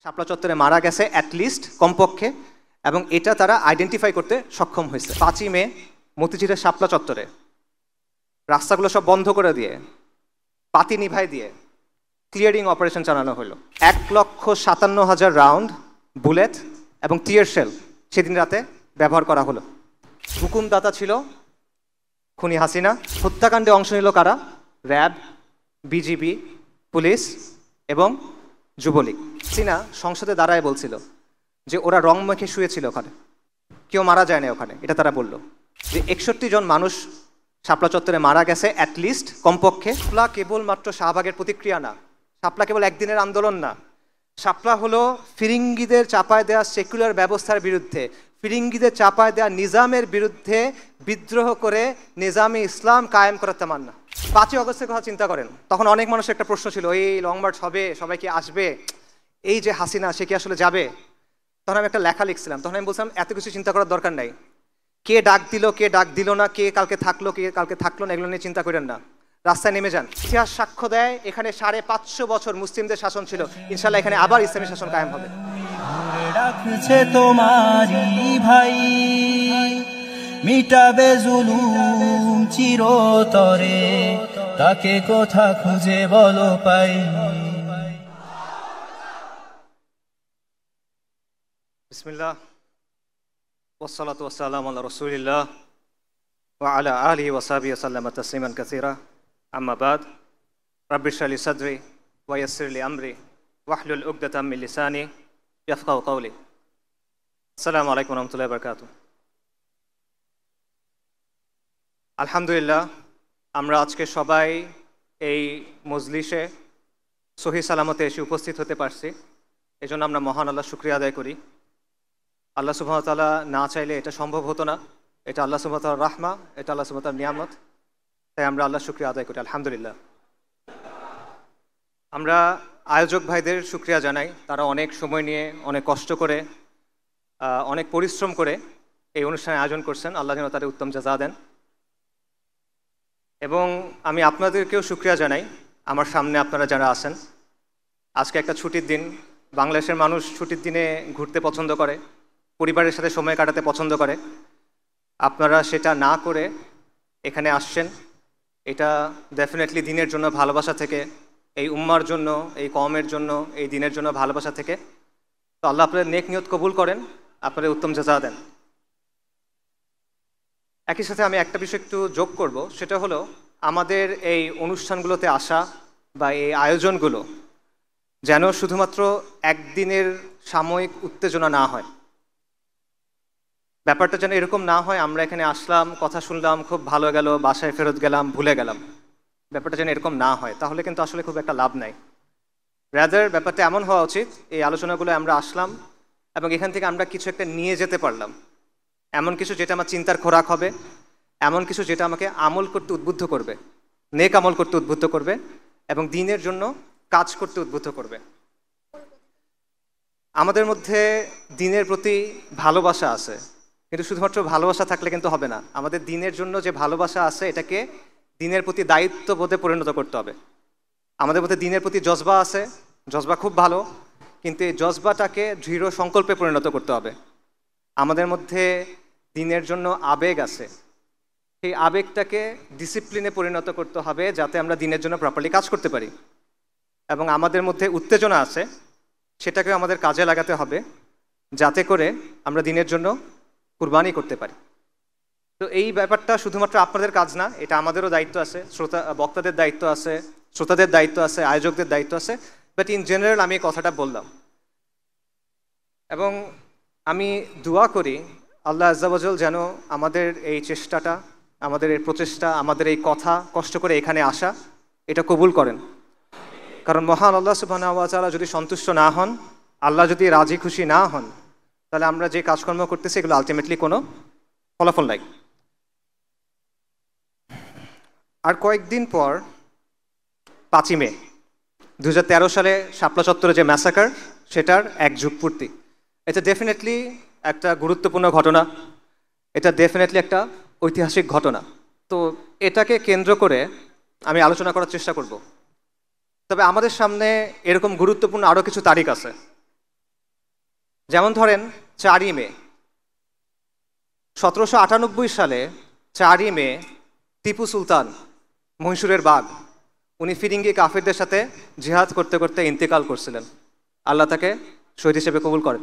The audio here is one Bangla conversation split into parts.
শাপলা চত্বরে মারা গেছে অ্যাটলিস্ট কমপক্ষে, এবং এটা তারা আইডেন্টিফাই করতে সক্ষম হয়েছে। 5ই মে মতিঝিলের শাপলা চত্বরে রাস্তাগুলো সব বন্ধ করে দিয়ে, পাতি নিভাই দিয়ে ক্লিয়ারিং অপারেশন চালানো হলো। 1,57,000 রাউন্ড বুলেট এবং টিয়ার শেল সেদিন রাতে ব্যবহার করা হলো। হুকুমদাতা ছিল খুনি হাসিনা। হত্যাকাণ্ডে অংশ নিল কারা? র্যাব, বিজিবি, পুলিশ এবং যুবলীগ। হাসিনা সংসদে দাঁড়ায় বলছিল যে ওরা রং মেখে শুয়েছিল ওখানে, কেউ মারা যায় না ওখানে। এটা তারা বলল যে 61 জন মানুষ শাপলা চত্বরে মারা গেছে অ্যাটলিস্ট কমপক্ষে। শাপলা কেবলমাত্র শাহবাগের প্রতিক্রিয়া না, শাপলা কেবল একদিনের আন্দোলন না, শাপলা হলো ফিরিঙ্গিদের চাপায় দেওয়া সেকুলার ব্যবস্থার বিরুদ্ধে, ফিরিঙ্গিদের চাপায় দেওয়া নিজামের বিরুদ্ধে বিদ্রোহ করে নিজামে ইসলাম কায়েম করার তামান্না। 5ই অগস্টের কথা চিন্তা করেন, তখন অনেক মানুষের একটা প্রশ্ন ছিল, এই লং মার্চ হবে, সবাই কি আসবে, এই যে হাসিনা সে কি আসলে যাবে? তখন আমি একটা লেখা লিখছিলাম, তখন আমি বলছিলাম এত কিছু চিন্তা করার দরকার নাই, কে ডাক দিল কে ডাক দিল না, কে কালকে থাকলো কে কালকে থাকলো না, এগুলো নিয়ে চিন্তা করেন না, রাস্তায় নেমে যান। ইতিহাস সাক্ষ্য দেয় এখানে 550 বছর মুসলিমদের শাসন ছিল, ইনশাল্লাহ এখানে আবার ইসলামী শাসন কায়েম হবে। রাখছে তোমারি ভাই, মিটাবে জুলুম চিরতরে, তাকে কোথা খুঁজে বলো পাই। বিসমিল্লাহ ওয়াসসালাতু ওয়াসসালামু আলা রাসূলিল্লাহ ওয়া আলা আলিহি ওয়া সাহবিহি ওয়া সাল্লামা তাসলিমান কাসীরা, আম্মা বাদ। রাব্বি ইশরাহ লি সাদরি ওয়া ইয়াসসির লি আমরি ওয়াহলুল উকদাতাম মিন লিসানি ইয়াফকাহু কওলি। আসসালামু আলাইকুম ওয়া রাহমাতুল্লাহি ওয়া বারাকাতুহু। আলহামদুলিল্লাহ, আমরা আজকে সবাই এই মজলিসে সহি সালামতে এসে উপস্থিত হতে পারছি, এজন্য আমরা মহান আল্লাহর শুকরিয়া আদায় করি। আল্লাহ সুবহানাহু ওয়া তাআলা না চাইলে এটা সম্ভব হতো না, এটা আল্লাহ সুবহানাহু ওয়া তাআলার রাহমা, এটা আল্লাহ সুবহানাহু ওয়া তাআলার নিয়ামত, তাই আমরা আল্লাহর শুকরিয়া আদায় করি আলহামদুলিল্লাহ। আমরা আয়োজক ভাইদের শুকরিয়া জানাই, তারা অনেক সময় নিয়ে অনেক কষ্ট করে অনেক পরিশ্রম করে এই অনুষ্ঠানের আয়োজন করছেন, আল্লাহ যেন তাদের উত্তম জাযা দেন। এবং আমি আপনাদেরকেও শুকরিয়া জানাই, আমার সামনে আপনারা যারা আছেন। আজকে একটা ছুটির দিন, বাংলাদেশের মানুষ ছুটির দিনে ঘুরতে পছন্দ করে, পরিবারের সাথে সময় কাটাতে পছন্দ করে। আপনারা সেটা না করে এখানে আসছেন, এটা ডেফিনেটলি দিনের জন্য ভালোবাসা থেকে, এই উম্মার জন্য, এই কওমের জন্য, এই দিনের জন্য ভালোবাসা থেকে। তো আল্লাহ আপনাদের নেক নিয়ত কবুল করেন, আপনাদের উত্তম জাযা দেন। একই সাথে আমি একটা বিষয় একটু যোগ করব, সেটা হলো আমাদের এই অনুষ্ঠানগুলোতে আসা বা এই আয়োজনগুলো যেন শুধুমাত্র একদিনের সাময়িক উত্তেজনা না হয়। ব্যাপারটা যেন এরকম না হয় আমরা এখানে আসলাম, কথা শুনলাম, খুব ভালো গেল, বাসায় ফেরত গেলাম, ভুলে গেলাম। ব্যাপারটা যেন এরকম না হয়, তাহলে কিন্তু আসলে খুব একটা লাভ নাই। রাদার ব্যাপারটা এমন হওয়া উচিত, এই আলোচনাগুলো আমরা আসলাম এবং এখান থেকে আমরা কিছু একটা নিয়ে যেতে পারলাম, এমন কিছু যেটা আমার চিন্তার খোরাক হবে, এমন কিছু যেটা আমাকে আমল করতে উদ্বুদ্ধ করবে, নেক আমল করতে উদ্বুদ্ধ করবে এবং দিনের জন্য কাজ করতে উদ্বুদ্ধ করবে। আমাদের মধ্যে দিনের প্রতি ভালোবাসা আছে, কিন্তু শুধুমাত্র ভালোবাসা থাকলে কিন্তু হবে না। আমাদের দিনের জন্য যে ভালোবাসা আছে এটাকে দিনের প্রতি দায়িত্ববোধে পরিণত করতে হবে। আমাদের মধ্যে দিনের প্রতি জজবা আছে, জজবা খুব ভালো, কিন্তু এই জজবাটাকে দৃঢ় সংকল্পে পরিণত করতে হবে। আমাদের মধ্যে দিনের জন্য আবেগ আছে, সেই আবেগটাকে ডিসিপ্লিনে পরিণত করতে হবে যাতে আমরা দিনের জন্য প্রপারলি কাজ করতে পারি। এবং আমাদের মধ্যে উত্তেজনা আছে, সেটাকে আমাদের কাজে লাগাতে হবে যাতে করে আমরা দিনের জন্য কুরবানি করতে পারি। তো এই ব্যাপারটা শুধুমাত্র আপনাদের কাজ না, এটা আমাদেরও দায়িত্ব আছে, বক্তাদের দায়িত্ব আছে, শ্রোতাদের দায়িত্ব আছে, আয়োজকদের দায়িত্ব আছে। বাট ইন জেনারেল আমি এই কথাটা বললাম এবং আমি দোয়া করি আল্লাহ আজ্জা ওয়াজাল যেন আমাদের এই চেষ্টাটা, আমাদের এই প্রচেষ্টা, আমাদের এই কথা, কষ্ট করে এখানে আসা, এটা কবুল করেন। কারণ মহান আল্লাহ সুবহানাহু ওয়া তাআলা যদি সন্তুষ্ট না হন, আল্লাহ যদি রাজি খুশি না হন, তাহলে আমরা যে কাজকর্ম করতেছি এগুলো আলটিমেটলি কোনো ফলাফল নাই। আর কয়েকদিন পর 5ই মে 2013 সালে শাপলা চত্বরে যে ম্যাসাকার, সেটার 1 যুগ পূর্তি। এটা ডেফিনেটলি একটা গুরুত্বপূর্ণ ঘটনা, এটা ডেফিনেটলি একটা ঐতিহাসিক ঘটনা। তো এটাকে কেন্দ্র করে আমি আলোচনা করার চেষ্টা করব। তবে আমাদের সামনে এরকম গুরুত্বপূর্ণ আরও কিছু তারিখ আছে, যেমন ধরেন 4ই মে 1798 সালে 4ই মে টিপু সুলতান মহীশূরের বাঘ উনি ফিরিঙ্গি কাফিরদের সাথে জিহাদ করতে করতে ইন্তেকাল করছিলেন। আল্লাহ তাকে শহীদ হিসেবে কবুল করেন।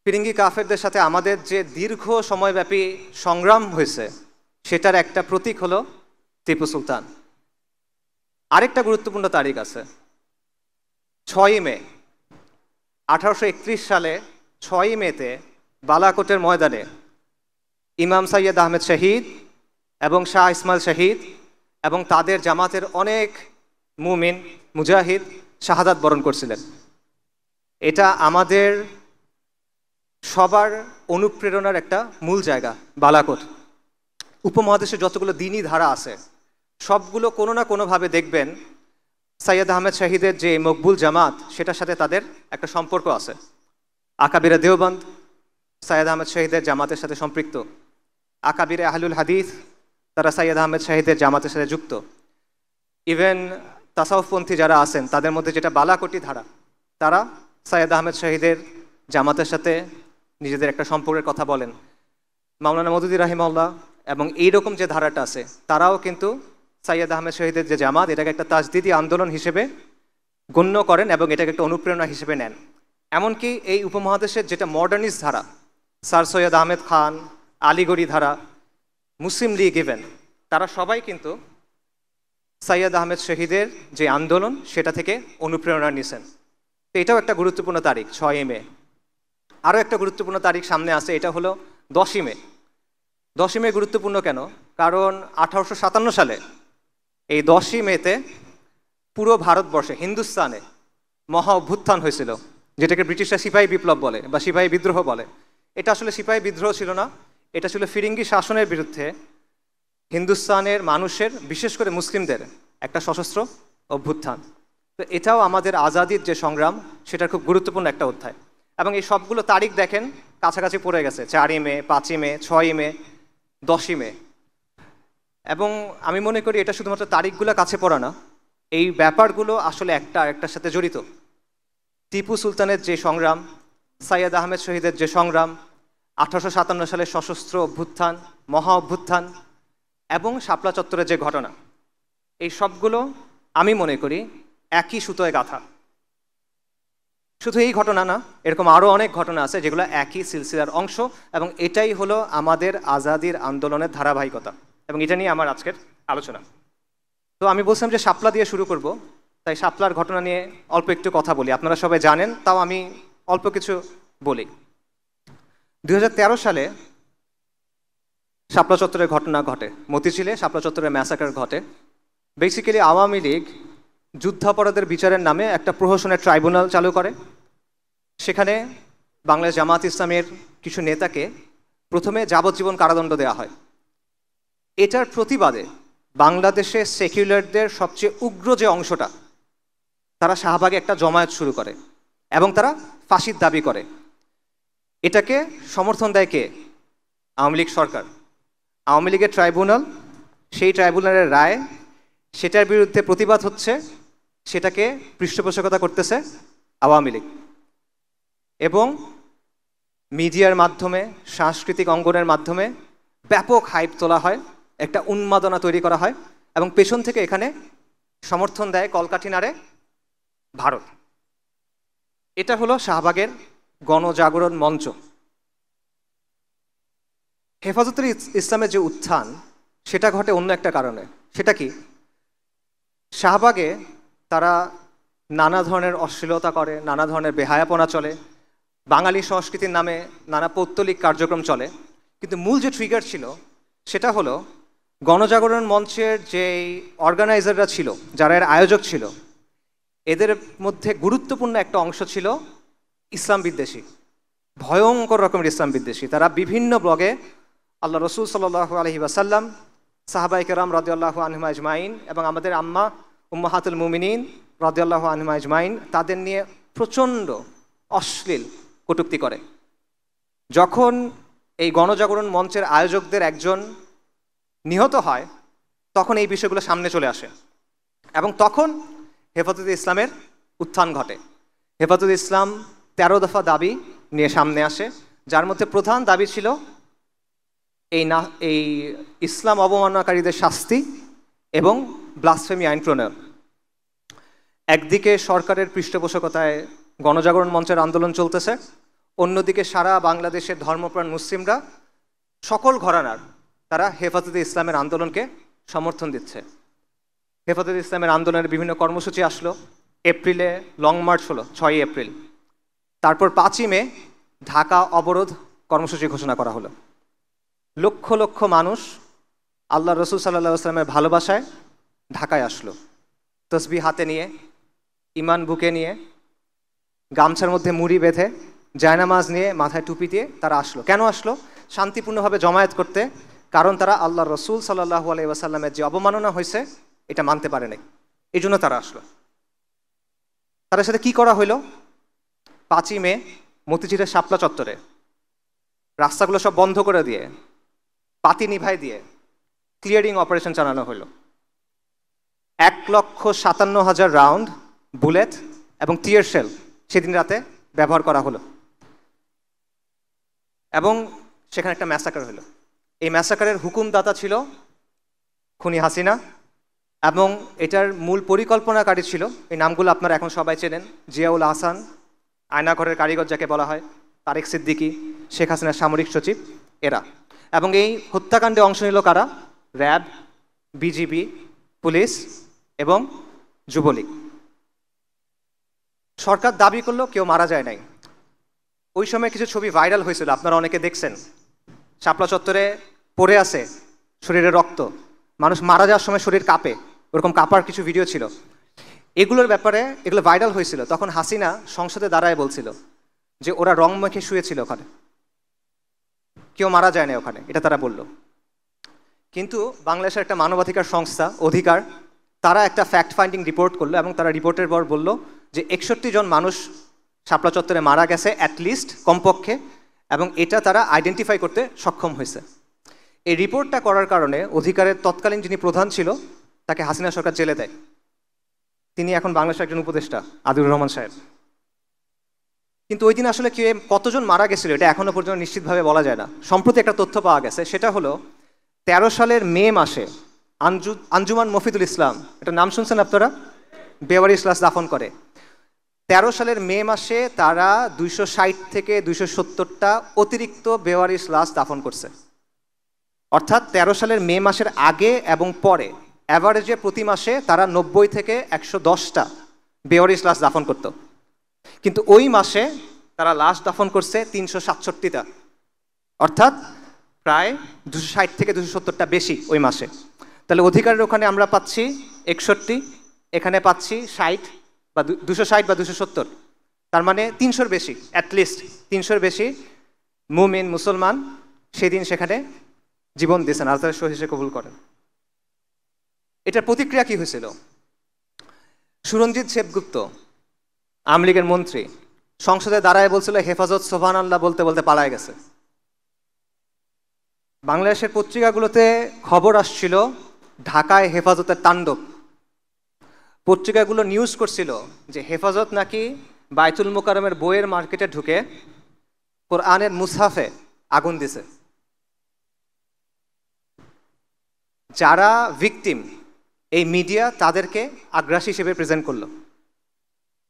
ফিরিঙ্গি কাফেরদের সাথে আমাদের যে দীর্ঘ সময়ব্যাপী সংগ্রাম হয়েছে সেটার একটা প্রতীক হলো টিপু সুলতান। আরেকটা গুরুত্বপূর্ণ তারিখ আছে 6ই মে 1831 সালে 6ই মেতে বালাকোটের ময়দানে ইমাম সৈয়দ আহমেদ শহীদ এবং শাহ ইসমাইল শহীদ এবং তাদের জামাতের অনেক মুমিন মুজাহিদ শাহাদাত বরণ করছিলেন। এটা আমাদের সবার অনুপ্রেরণার একটা মূল জায়গা বালাকোট। উপমহাদেশে যতগুলো দ্বীনি ধারা আছে সবগুলো কোনো না কোনোভাবে দেখবেন সৈয়দ আহমেদ শহীদের যে মকবুল জামাত সেটার সাথে তাদের একটা সম্পর্ক আছে। আকাবিরে দেওবন্দ সৈয়দ আহমেদ শহীদের জামাতের সাথে সম্পৃক্ত, আকাবিরে আহলুল হাদিস তারা সৈয়দ আহমেদ শহীদের জামাতের সাথে যুক্ত। ইভেন তাসাউফপন্থী যারা আছেন তাদের মধ্যে যেটা বালাকোটি ধারা তারা সৈয়দ আহমেদ শহীদের জামাতের সাথে নিজেদের একটা সম্পর্কের কথা বলেন। মাওলানা মওদুদী রাহিমাহুল্লাহ এবং এইরকম যে ধারাটা আছে তারাও কিন্তু সৈয়দ আহমেদ শহীদের যে জামাত এটাকে একটা তাজদিদি আন্দোলন হিসেবে গণ্য করেন এবং এটাকে একটা অনুপ্রেরণা হিসেবে নেন। এমনকি এই উপমহাদেশের যেটা মডার্নিস্ট ধারা স্যার সৈয়দ আহমেদ খান, আলিগড়ি ধারা, মুসলিম লীগ ইভেন তারা সবাই কিন্তু সৈয়দ আহমেদ শহীদের যে আন্দোলন সেটা থেকে অনুপ্রেরণা নিয়েছেন। তো এটাও একটা গুরুত্বপূর্ণ তারিখ 6ই মে। আরও একটা গুরুত্বপূর্ণ তারিখ সামনে আছে, এটা হলো 10ই মে। 10ই মে গুরুত্বপূর্ণ কেন? কারণ 1857 সালে এই 10ই মেতে পুরো ভারতবর্ষে হিন্দুস্তানে মহা অভ্যুত্থান হয়েছিল, যেটাকে ব্রিটিশরা সিপাহী বিপ্লব বলে বা সিপাহী বিদ্রোহ বলে। এটা আসলে সিপাহী বিদ্রোহ ছিল না, এটা ছিল ফিরিঙ্গি শাসনের বিরুদ্ধে হিন্দুস্তানের মানুষের বিশেষ করে মুসলিমদের একটা সশস্ত্র অভ্যুত্থান। তো এটাও আমাদের আজাদির যে সংগ্রাম সেটার খুব গুরুত্বপূর্ণ একটা অধ্যায়। এবং এই সবগুলো তারিখ দেখেন কাছাকাছি পড়ে গেছে, 4ই মে, 5ই মে, 6ই মে, 10ই মে। এবং আমি মনে করি এটা শুধুমাত্র তারিখগুলো কাছে পড়া না, এই ব্যাপারগুলো আসলে একটা আরেকটার সাথে জড়িত। টিপু সুলতানের যে সংগ্রাম, সৈয়দ আহমেদ শহীদের যে সংগ্রাম, 1857 সালের সশস্ত্র অভ্যুত্থান, মহা অভ্যুত্থান এবং শাপলা চত্বরের যে ঘটনা, এই সবগুলো আমি মনে করি একই সুতোয় গাঁথা। শুধু এই ঘটনা না, এরকম আরও অনেক ঘটনা আছে যেগুলো একই সিলসিলার অংশ এবং এটাই হলো আমাদের আজাদির আন্দোলনের ধারাবাহিকতা এবং এটা নিয়ে আমার আজকের আলোচনা। তো আমি বলছিলাম যে শাপলা দিয়ে শুরু করব, তাই শাপলার ঘটনা নিয়ে অল্প একটু কথা বলি। আপনারা সবাই জানেন, তাও আমি অল্প কিছু বলি। 2013 সালে শাপলা চত্বরের ঘটনা ঘটে, মতিঝিলে শাপলা চত্বরের ম্যাসাকার ঘটে। বেসিক্যালি আওয়ামী লীগ যুদ্ধাপরাধের বিচারের নামে একটা প্রহসনের ট্রাইব্যুনাল চালু করে। সেখানে বাংলাদেশ জামাত ইসলামের কিছু নেতাকে প্রথমে যাবজ্জীবন কারাদণ্ড দেওয়া হয়। এটার প্রতিবাদে বাংলাদেশে সেকুলারদের সবচেয়ে উগ্র যে অংশটা, তারা শাহবাগে একটা জমায়েত শুরু করে এবং তারা ফাঁসির দাবি করে। এটাকে সমর্থন দেয় কে? আওয়ামী লীগ সরকার। আওয়ামী লীগের ট্রাইব্যুনাল, সেই ট্রাইব্যুনালের রায়, সেটার বিরুদ্ধে প্রতিবাদ হচ্ছে, সেটাকে পৃষ্ঠপোষকতা করতেছে আওয়ামী লীগ। এবং মিডিয়ার মাধ্যমে, সাংস্কৃতিক অঙ্গনের মাধ্যমে ব্যাপক হাইপ তোলা হয়, একটা উন্মাদনা তৈরি করা হয় এবং পেছন থেকে এখানে সমর্থন দেয় কলকাঠি নাড়ে ভারত। এটা হলো শাহবাগের গণজাগরণ মঞ্চ। হেফাজতে ইসলামের যে উত্থান সেটা ঘটে অন্য একটা কারণে। সেটা কি? শাহবাগে তারা নানা ধরনের অশ্লীলতা করে, নানা ধরনের বেহায়াপনা চলে, বাঙালি সংস্কৃতির নামে নানা পৌত্তলিক কার্যক্রম চলে। কিন্তু মূল যে ট্রিগার ছিল সেটা হলো গণজাগরণ মঞ্চের যে অর্গানাইজাররা ছিল, যারা এর আয়োজক ছিল, এদের মধ্যে গুরুত্বপূর্ণ একটা অংশ ছিল ইসলাম বিদ্বেষী, ভয়ঙ্কর রকমের ইসলাম বিদ্বেষী। তারা বিভিন্ন ব্লগে আল্লাহ রসুল সাল্লাল্লাহু আলাইহি ওয়াসাল্লাম, সাহাবায়ে কেরাম রাদিয়াল্লাহু আনহুম আজমাইন এবং আমাদের আম্মা উম্মাহাতুল মুমিনিন রাদিয়াল্লাহু আনহুম আজমাইন, তাদের নিয়ে প্রচণ্ড অশ্লীল কটূক্তি করে। যখন এই গণজাগরণ মঞ্চের আয়োজকদের একজন নিহত হয় তখন এই বিষয়গুলো সামনে চলে আসে এবং তখন হেফাজতে ইসলামের উত্থান ঘটে। হেফাজতে ইসলাম 13 দফা দাবি নিয়ে সামনে আসে, যার মধ্যে প্রধান দাবি ছিল এই ইসলাম অবমাননাকারীদের শাস্তি এবং ব্লাসফেমি আইন প্রণয়ন। একদিকে সরকারের পৃষ্ঠপোষকতায় গণজাগরণ মঞ্চের আন্দোলন চলতেছে, অন্যদিকে সারা বাংলাদেশের ধর্মপ্রাণ মুসলিমরা সকল ঘরানার তারা হেফাজতে ইসলামের আন্দোলনকে সমর্থন দিচ্ছে। হেফাজতে ইসলামের আন্দোলনের বিভিন্ন কর্মসূচি আসলো। এপ্রিলে লং মার্চ হলো 6 এপ্রিল। তারপর 5ই মে ঢাকা অবরোধ কর্মসূচি ঘোষণা করা হলো। লক্ষ লক্ষ মানুষ আল্লাহ রসুল সাল্লাল্লাহু আলাইহি ওয়াসাল্লামের ভালোবাসায় ঢাকায় আসলো, তসবিহ হাতে নিয়ে, ইমান বুকে নিয়ে, গামছার মধ্যে মুড়ি বেঁধে, জায়নামাজ নিয়ে, মাথায় টুপি দিয়ে তারা আসলো। কেন আসলো? শান্তিপূর্ণভাবে জমায়েত করতে। কারণ তারা আল্লাহ রসুল সাল্লাল্লাহু আলাইহি ওয়াসাল্লামের যে অবমাননা হয়েছে এটা মানতে পারে নাই, এই জন্য তারা আসলো। তাদের সাথে কি করা হইলো? 5ই মে মতিঝিলের শাপলা চত্বরে রাস্তাগুলো সব বন্ধ করে দিয়ে, পাতি নিভাই দিয়ে ক্লিয়ারিং অপারেশন চালানো হলো। 1,57,000 রাউন্ড বুলেট এবং টিয়ার শেল সেদিন রাতে ব্যবহার করা হলো এবং সেখানে একটা ম্যাসাকার হলো। এই ম্যাসাকারের হুকুমদাতা ছিল খুনি হাসিনা এবং এটার মূল পরিকল্পনাকারী ছিল, এই নামগুলো আপনারা এখন সবাই চেনেন, জিয়াউল আহসান, আয়নাঘরের কারিগর যাকে বলা হয়, তারেক সিদ্দিকী, শেখ হাসিনার সামরিক সচিব, এরা। এবং এই হত্যাকাণ্ডে অংশ নিল কারা? র্যাব, বিজিবি, পুলিশ এবং যুবলীগ। সরকার দাবি করলো কেউ মারা যায় নাই। ওই সময় কিছু ছবি ভাইরাল হয়েছিল, আপনারা অনেকে দেখছেন। শাপলা চত্বরে পড়ে আছে শরীরে রক্ত, মানুষ মারা যাওয়ার সময় শরীর কাঁপে, ওরকম কাঁপার কিছু ভিডিও ছিল। এগুলোর ব্যাপারে এগুলো ভাইরাল হয়েছিল। তখন হাসিনা সংসদে দাঁড়ায় বলছিল যে ওরা রং মেখে শুয়েছিল ওখানে, কেউ মারা যায় না ওখানে, এটা তারা বলল। কিন্তু বাংলাদেশের একটা মানবাধিকার সংস্থা অধিকার, তারা একটা ফ্যাক্ট ফাইন্ডিং রিপোর্ট করলো এবং তারা রিপোর্টের পর বলল যে 61 জন মানুষ শাপলা চত্বরে মারা গেছে অ্যাটলিস্ট, কমপক্ষে, এবং এটা তারা আইডেন্টিফাই করতে সক্ষম হয়েছে। এই রিপোর্টটা করার কারণে অধিকারের তৎকালীন যিনি প্রধান ছিল তাকে হাসিনা সরকার জেলে দেয়। তিনি এখন বাংলাদেশের একজন উপদেষ্টা, আদিলুর রহমান সাহেব। কিন্তু ওই দিন আসলে কতজন মারা গেছিল এটা এখনো পর্যন্ত নিশ্চিতভাবে বলা যায় না। সম্প্রতি একটা তথ্য পাওয়া গেছে, সেটা হলো 13 সালের মে মাসে আঞ্জুমান মফিদুল ইসলাম, এটা নাম শুনছেন আপনারা? বেওয়ারিশ লাশ দাফন করে। 13 সালের মে মাসে তারা 260 থেকে 270টা অতিরিক্ত বেওয়ারিশ লাশ দাফন করছে। অর্থাৎ 13 সালের মে মাসের আগে এবং পরে অ্যাভারেজে প্রতি মাসে তারা 90 থেকে 110টা বেওয়ারিশ লাশ দাফন করত। কিন্তু ওই মাসে তারা লাশ দাফন করছে 367টা, অর্থাৎ প্রায় 260 থেকে 270টা বেশি ওই মাসে। তাহলে অধিকারের ওখানে আমরা পাচ্ছি 61, এখানে পাচ্ছি 60 বা 260 বা 270, তার মানে 300-র বেশি, অ্যাটলিস্ট 300-র বেশি মুমিন মুসলমান সেদিন সেখানে জীবন দিয়েছেন, আল্লাহ তাআলা শহীদ হিসেবে কবুল করেন। এটার প্রতিক্রিয়া কি হয়েছিল? সুরঞ্জিত সেনগুপ্ত, আওয়ামী লীগের মন্ত্রী, সংসদে দাঁড়ায় বলছিল হেফাজত সুবহানাল্লাহ বলতে বলতে পালায় গেছে। বাংলাদেশের পত্রিকাগুলোতে খবর আসছিল ঢাকায় হেফাজতের তাণ্ডব। পত্রিকাগুলো নিউজ করছিল যে হেফাজত নাকি বাইতুল মোকাররমের বইয়ের মার্কেটে ঢুকে কোরআনের মুসহাফে আগুন দিছে। যারা ভিকটিম, এই মিডিয়া তাদেরকে আগ্রাসী হিসেবে প্রেজেন্ট করলো।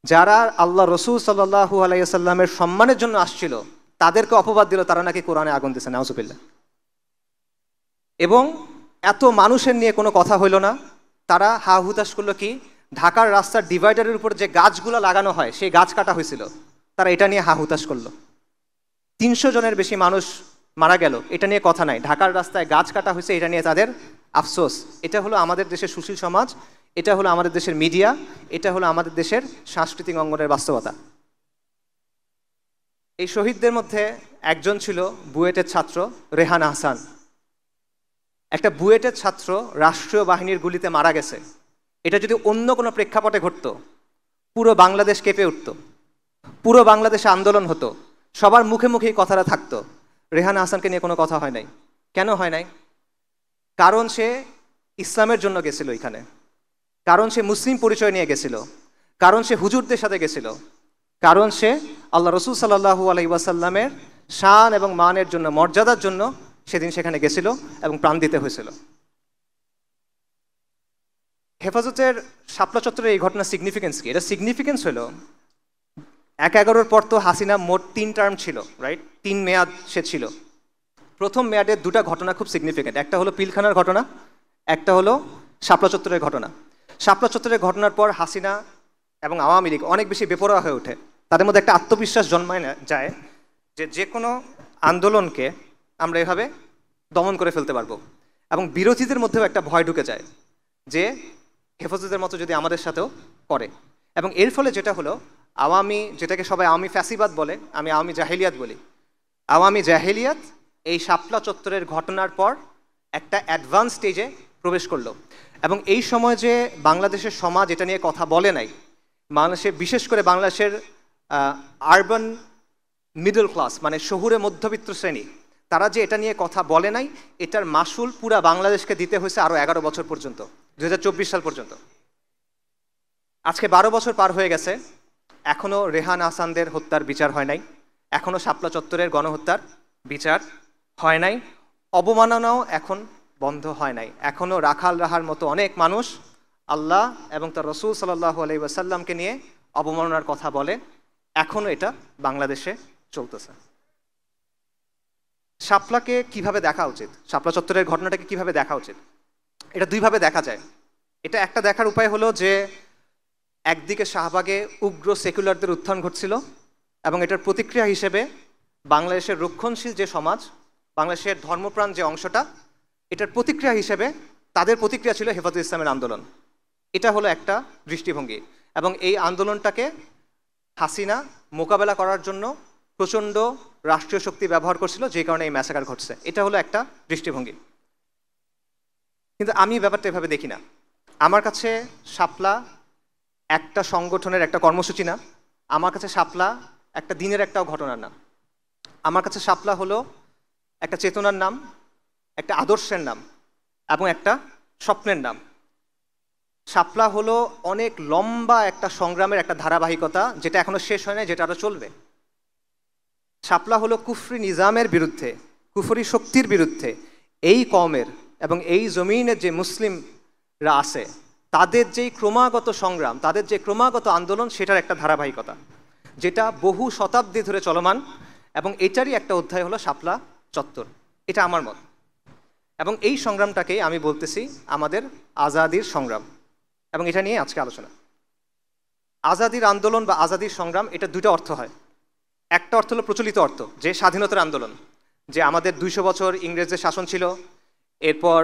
যারা আল্লাহ রসুল সাল্লাল্লাহু আলাইহি ওয়াসাল্লামের সম্মানের জন্য আসছিল তাদেরকে অপবাদ দিল তারা নাকি কোরআনে আগুন দিছে, নাউজুবিল্লাহ। এবং এত মানুষের নিয়ে কোনো কথা হইল না, তারা হা হুতাশ করলো কি, ঢাকার রাস্তার ডিভাইডারের উপর যে গাছগুলো লাগানো হয় সেই গাছ কাটা হয়েছিল, তারা এটা নিয়ে হা হুতাশ করলো। 300 জনের বেশি মানুষ মারা গেল, এটা নিয়ে কথা নাই। ঢাকার রাস্তায় গাছ কাটা হয়েছে, এটা নিয়ে তাদের আফসোস। এটা হলো আমাদের দেশের সুশীল সমাজ, এটা হলো আমাদের দেশের মিডিয়া, এটা হলো আমাদের দেশের সাংস্কৃতিক অঙ্গনের বাস্তবতা। এই শহীদদের মধ্যে একজন ছিল বুয়েটের ছাত্র রেহান আহসান। একটা বুয়েটের ছাত্র রাষ্ট্রীয় বাহিনীর গুলিতে মারা গেছে, এটা যদি অন্য কোনো প্রেক্ষাপটে ঘটতো পুরো বাংলাদেশ কেঁপে উঠত, পুরো বাংলাদেশে আন্দোলন হতো, সবার মুখে মুখেই কথাটা থাকতো। রেহান আহসানকে নিয়ে কোনো কথা হয় নাই। কেন হয় নাই? কারণ সে ইসলামের জন্য গেছিল এখানে, কারণ সে মুসলিম পরিচয় নিয়ে গেছিল, কারণ সে হুজুরদের সাথে গেছিল, কারণ সে আল্লাহ রসুল সাল্লাল্লাহু আলাইহি ওয়াসাল্লামের শান এবং মানের জন্য, মর্যাদার জন্য সেদিন সেখানে গেছিল এবং প্রাণ দিতে হয়েছিল। হেফাজতের শাপলা চত্বরের এই ঘটনার সিগনিফিকেন্স কি? এটা সিগনিফিকেন্স হলো ১/১১ পর তো হাসিনা মোট ৩ টার্ম ছিল, রাইট? ৩ মেয়াদ সে ছিল। প্রথম মেয়াদের 2টা ঘটনা খুব সিগনিফিকেন্ট। একটা হলো পিলখানার ঘটনা, একটা হলো শাপলা চত্বরের ঘটনা। শাপলা চত্বরের ঘটনার পর হাসিনা এবং আওয়ামী লীগ অনেক বেশি বেপরোয়া হয়ে ওঠে। তাদের মধ্যে একটা আত্মবিশ্বাস জন্মায় না যায় যে কোনো আন্দোলনকে আমরা এভাবে দমন করে ফেলতে পারবো, এবং বিরোধীদের মধ্যেও একটা ভয় ঢুকে যায় যে হেফাজতের মতো যদি আমাদের সাথেও করে। এবং এর ফলে যেটা হলো, আওয়ামী, যেটাকে সবাই আওয়ামী ফ্যাসিবাদ বলে, আমি আওয়ামী জাহেলিয়াত বলি, আওয়ামী জাহেলিয়াত এই শাপলা চত্বরের ঘটনার পর একটা অ্যাডভান্স স্টেজে প্রবেশ করলো। এবং এই সময় যে বাংলাদেশের সমাজ এটা নিয়ে কথা বলে নাই, বাংলাদেশে বিশেষ করে বাংলাদেশের আরবান মিডল ক্লাস মানে শহুরে মধ্যবিত্ত শ্রেণী, তারা যে এটা নিয়ে কথা বলে নাই, এটার মাসুল পুরা বাংলাদেশকে দিতে হয়েছে আরও 11 বছর পর্যন্ত, 2024 সাল পর্যন্ত। আজকে 12 বছর পার হয়ে গেছে, এখনও রেহান আহসানদের হত্যার বিচার হয় নাই, এখনও শাপলা চত্বরের গণহত্যার বিচার হয় নাই, অবমাননাও এখন বন্ধ হয় নাই। এখনও রাখাল রাহার মতো অনেক মানুষ আল্লাহ এবং তার রসুল সাল্লাল্লাহু আলাইহি ওয়াসাল্লামকে নিয়ে অবমাননার কথা বলে, এখনও এটা বাংলাদেশে চলতেছে। শাপলাকে কিভাবে দেখা উচিত, শাপলা চত্বরের ঘটনাটাকে কিভাবে দেখা উচিত? এটা দুইভাবে দেখা যায়। এটা একটা দেখার উপায় হলো যে একদিকে শাহবাগে উগ্র সেকুলারদের উত্থান ঘটছিল, এবং এটার প্রতিক্রিয়া হিসেবে বাংলাদেশের রক্ষণশীল যে সমাজ, বাংলাদেশের ধর্মপ্রাণ যে অংশটা, এটার প্রতিক্রিয়া হিসেবে তাদের প্রতিক্রিয়া ছিল হেফাজত ইসলামের আন্দোলন। এটা হলো একটা দৃষ্টিভঙ্গি, এবং এই আন্দোলনটাকে হাসিনা মোকাবেলা করার জন্য প্রচণ্ড রাষ্ট্রীয় শক্তি ব্যবহার করছিল, যে কারণে এই ম্যাসাকার ঘটছে। এটা হলো একটা দৃষ্টিভঙ্গি। কিন্তু আমি ব্যাপারটা এভাবে দেখি না। আমার কাছে শাপলা একটা সংগঠনের একটা কর্মসূচি না, আমার কাছে শাপলা একটা দিনের একটাও ঘটনার নাম। আমার কাছে শাপলা হলো একটা চেতনার নাম, একটা আদর্শের নাম, এবং একটা স্বপ্নের নাম। শাপলা হলো অনেক লম্বা একটা সংগ্রামের একটা ধারাবাহিকতা, যেটা এখনো শেষ হয় না, যেটা আরও চলবে। শাপলা হলো কুফরি নিজামের বিরুদ্ধে, কুফরি শক্তির বিরুদ্ধে এই কওমের এবং এই জমিনের যে মুসলিমরা আছে তাদের যেই ক্রমাগত সংগ্রাম, তাদের যে ক্রমাগত আন্দোলন, সেটার একটা ধারাবাহিকতা যেটা বহু শতাব্দী ধরে চলমান, এবং এটারই একটা অধ্যায় হলো শাপলা চত্বর। এটা আমার মত, এবং এই সংগ্রামটাকেই আমি বলতেছি আমাদের আজাদির সংগ্রাম, এবং এটা নিয়ে আজকে আলোচনা। আজাদির আন্দোলন বা আজাদির সংগ্রাম, এটা দুটো অর্থ হয়। একটা অর্থ হলো প্রচলিত অর্থ, যে স্বাধীনতার আন্দোলন, যে আমাদের 200 বছর ইংরেজদের শাসন ছিল, এরপর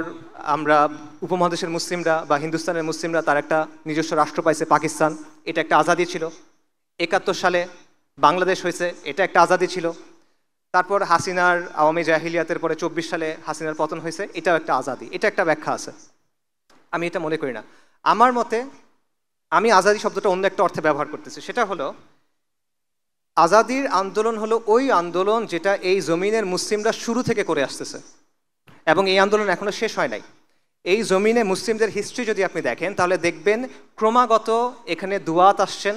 আমরা উপমহাদেশের মুসলিমরা বা হিন্দুস্তানের মুসলিমরা তার একটা নিজস্ব রাষ্ট্র পাইছে পাকিস্তান, এটা একটা আজাদি ছিল। 71 সালে বাংলাদেশ হয়েছে, এটা একটা আজাদি ছিল। তারপর হাসিনার আওয়ামী জাহিলিয়াতের পরে 24 সালে হাসিনার পতন হয়েছে, এটাও একটা আজাদি। এটা একটা ব্যাখ্যা আছে, আমি এটা মনে করি না। আমার মতে আমি আজাদি শব্দটা অন্য একটা অর্থে ব্যবহার করতেছি। সেটা হলো আজাদির আন্দোলন হলো ওই আন্দোলন যেটা এই জমিনের মুসলিমরা শুরু থেকে করে আসতেছে, এবং এই আন্দোলন এখনো শেষ হয় নাই। এই জমিনে মুসলিমদের হিস্ট্রি যদি আপনি দেখেন, তাহলে দেখবেন ক্রমাগত এখানে দুয়াত আসছেন,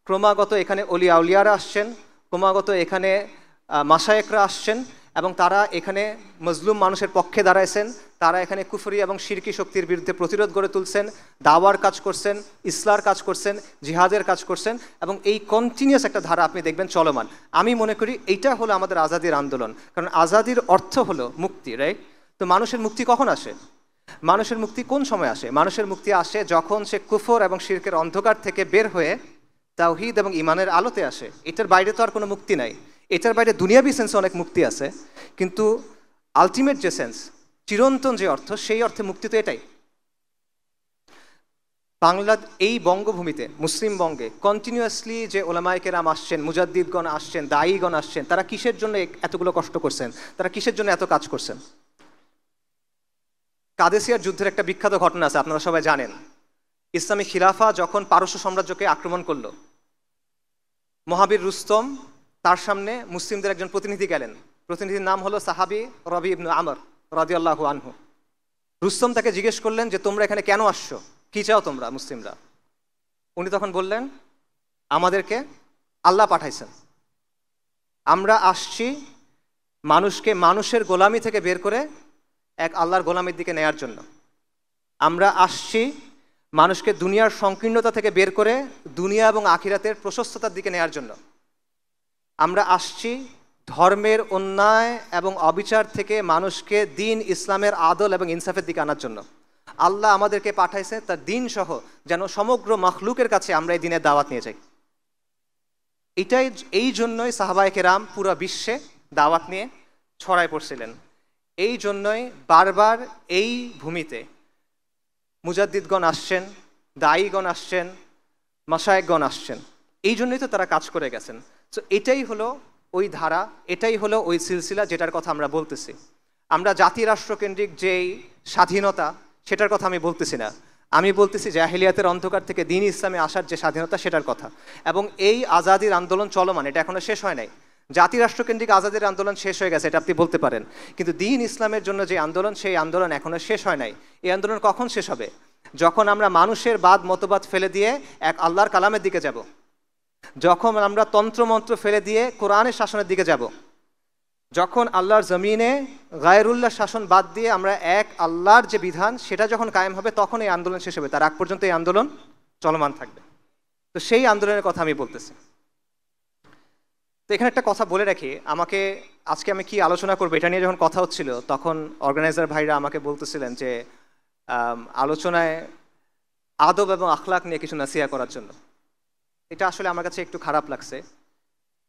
ক্রমাগত এখানে অলি আউলিয়ারা আসছেন, ক্রমাগত এখানে মাশায়েখরা আসছেন, এবং তারা এখানে মজলুম মানুষের পক্ষে দাঁড়াইছেন, তারা এখানে কুফরি এবং শিরকি শক্তির বিরুদ্ধে প্রতিরোধ গড়ে তুলছেন, দাওয়ার কাজ করছেন, ইসলার কাজ করছেন, জিহাদের কাজ করছেন, এবং এই কন্টিনিউয়াস একটা ধারা আপনি দেখবেন চলমান। আমি মনে করি এইটা হলো আমাদের আজাদির আন্দোলন, কারণ আজাদির অর্থ হলো মুক্তি, রাইট? তো মানুষের মুক্তি কখন আসে? মানুষের মুক্তি কোন সময় আসে? মানুষের মুক্তি আসে যখন সে কুফর এবং শিরকের অন্ধকার থেকে বের হয়ে তাওহীদ এবং ঈমানের আলোতে আসে। এটার বাইরে তো আর কোনো মুক্তি নাই। এটার বাইরে দুনিয়াবি সেন্সে অনেক মুক্তি আছে, কিন্তু আলটিমেট যে সেন্স, চিরন্তন যে অর্থ, সেই অর্থে মুক্তি তো এটাই। এই বঙ্গভূমিতে, মুসলিম বঙ্গে কন্টিনিউয়াসলি যে ওলামায়ে কেরাম আসছেন, মুজাদ্দিদগণ আসছেন, দায়ীগণ আসছেন, তারা কিসের জন্য এতগুলো কষ্ট করছেন? তারা কিসের জন্য এত কাজ করছেন? কাদেসিয়ার যুদ্ধের একটা বিখ্যাত ঘটনা আছে, আপনারা সবাই জানেন। ইসলামী খিলাফা যখন পারস্য সাম্রাজ্যকে আক্রমণ করলো, মহাবীর রুস্তম তার সামনে মুসলিমদের একজন প্রতিনিধি গেলেন। প্রতিনিধির নাম হলো সাহাবী রবি ইবনে আমর রাদিয়াল্লাহু আনহু। রুস্তম তাকে জিজ্ঞেস করলেন যে তোমরা এখানে কেন আসছো, কি চাও তোমরা মুসলিমরা? উনি তখন বললেন আমাদেরকে আল্লাহ পাঠাইছেন, আমরা আসছি মানুষকে মানুষের গোলামি থেকে বের করে এক আল্লাহর গোলামির দিকে নেয়ার জন্য। আমরা আসছি মানুষকে দুনিয়ার সংকীর্ণতা থেকে বের করে দুনিয়া এবং আখিরাতের প্রশস্ততার দিকে নেয়ার জন্য। আমরা আসছি ধর্মের অন্যায় এবং অবিচার থেকে মানুষকে দিন ইসলামের আদল এবং ইনসাফের দিকে আনার জন্য। আল্লাহ আমাদেরকে পাঠাইছে তার দিন সহ যেন সমগ্র মখলুকের কাছে আমরা এই দিনের দাওয়াত নিয়ে যাই। এই জন্যই সাহাবায়ে কেরাম পুরো বিশ্বে দাওয়াত নিয়ে ছড়ায় পড়ছিলেন। এই জন্যই বারবার এই ভূমিতে মুজাদ্দিদগণ আসছেন, দায়ীগণ আসছেন, মাশায়েখগণ আসছেন। এই জন্যই তো তারা কাজ করে গেছেন। তো এটাই হলো ওই ধারা, এটাই হলো ওই সিলসিলা যেটার কথা আমরা বলতেছি। আমরা জাতি রাষ্ট্রকেন্দ্রিক যেই স্বাধীনতা সেটার কথা আমি বলতেছি না, আমি বলতেছি জাহেলিয়াতের অন্ধকার থেকে দিন ইসলামে আসার যে স্বাধীনতা সেটার কথা। এবং এই আজাদির আন্দোলন চলমান, এটা এখনো শেষ হয় নাই। জাতি রাষ্ট্রকেন্দ্রিক আজাদির আন্দোলন শেষ হয়ে গেছে, এটা আপনি বলতে পারেন, কিন্তু দিন ইসলামের জন্য যে আন্দোলন, সেই আন্দোলন এখনো শেষ হয় নাই। এই আন্দোলন কখন শেষ হবে? যখন আমরা মানুষের বাদ মতবাদ ফেলে দিয়ে এক আল্লাহর কালামের দিকে যাব, যখন আমরা তন্ত্রমন্ত্র ফেলে দিয়ে কোরআনের শাসনের দিকে যাব, যখন আল্লাহর জমিনে গায়রুল্লাহ শাসন বাদ দিয়ে আমরা এক আল্লাহর যে বিধান সেটা যখন কায়েম হবে, তখন এই আন্দোলন শেষ হবে। তার আগ পর্যন্ত এই আন্দোলন চলমান থাকবে। তো সেই আন্দোলনের কথা আমি বলতেছি। তো এখানে একটা কথা বলে রাখি, আজকে আমি কি আলোচনা করবো এটা নিয়ে যখন কথা হচ্ছিল, তখন অর্গানাইজার ভাইরা আমাকে বলতেছিলেন যে আলোচনায় আদব এবং আখলাক নিয়ে কিছু নাসিহা করার জন্য। এটা আসলে আমার কাছে একটু খারাপ লাগছে।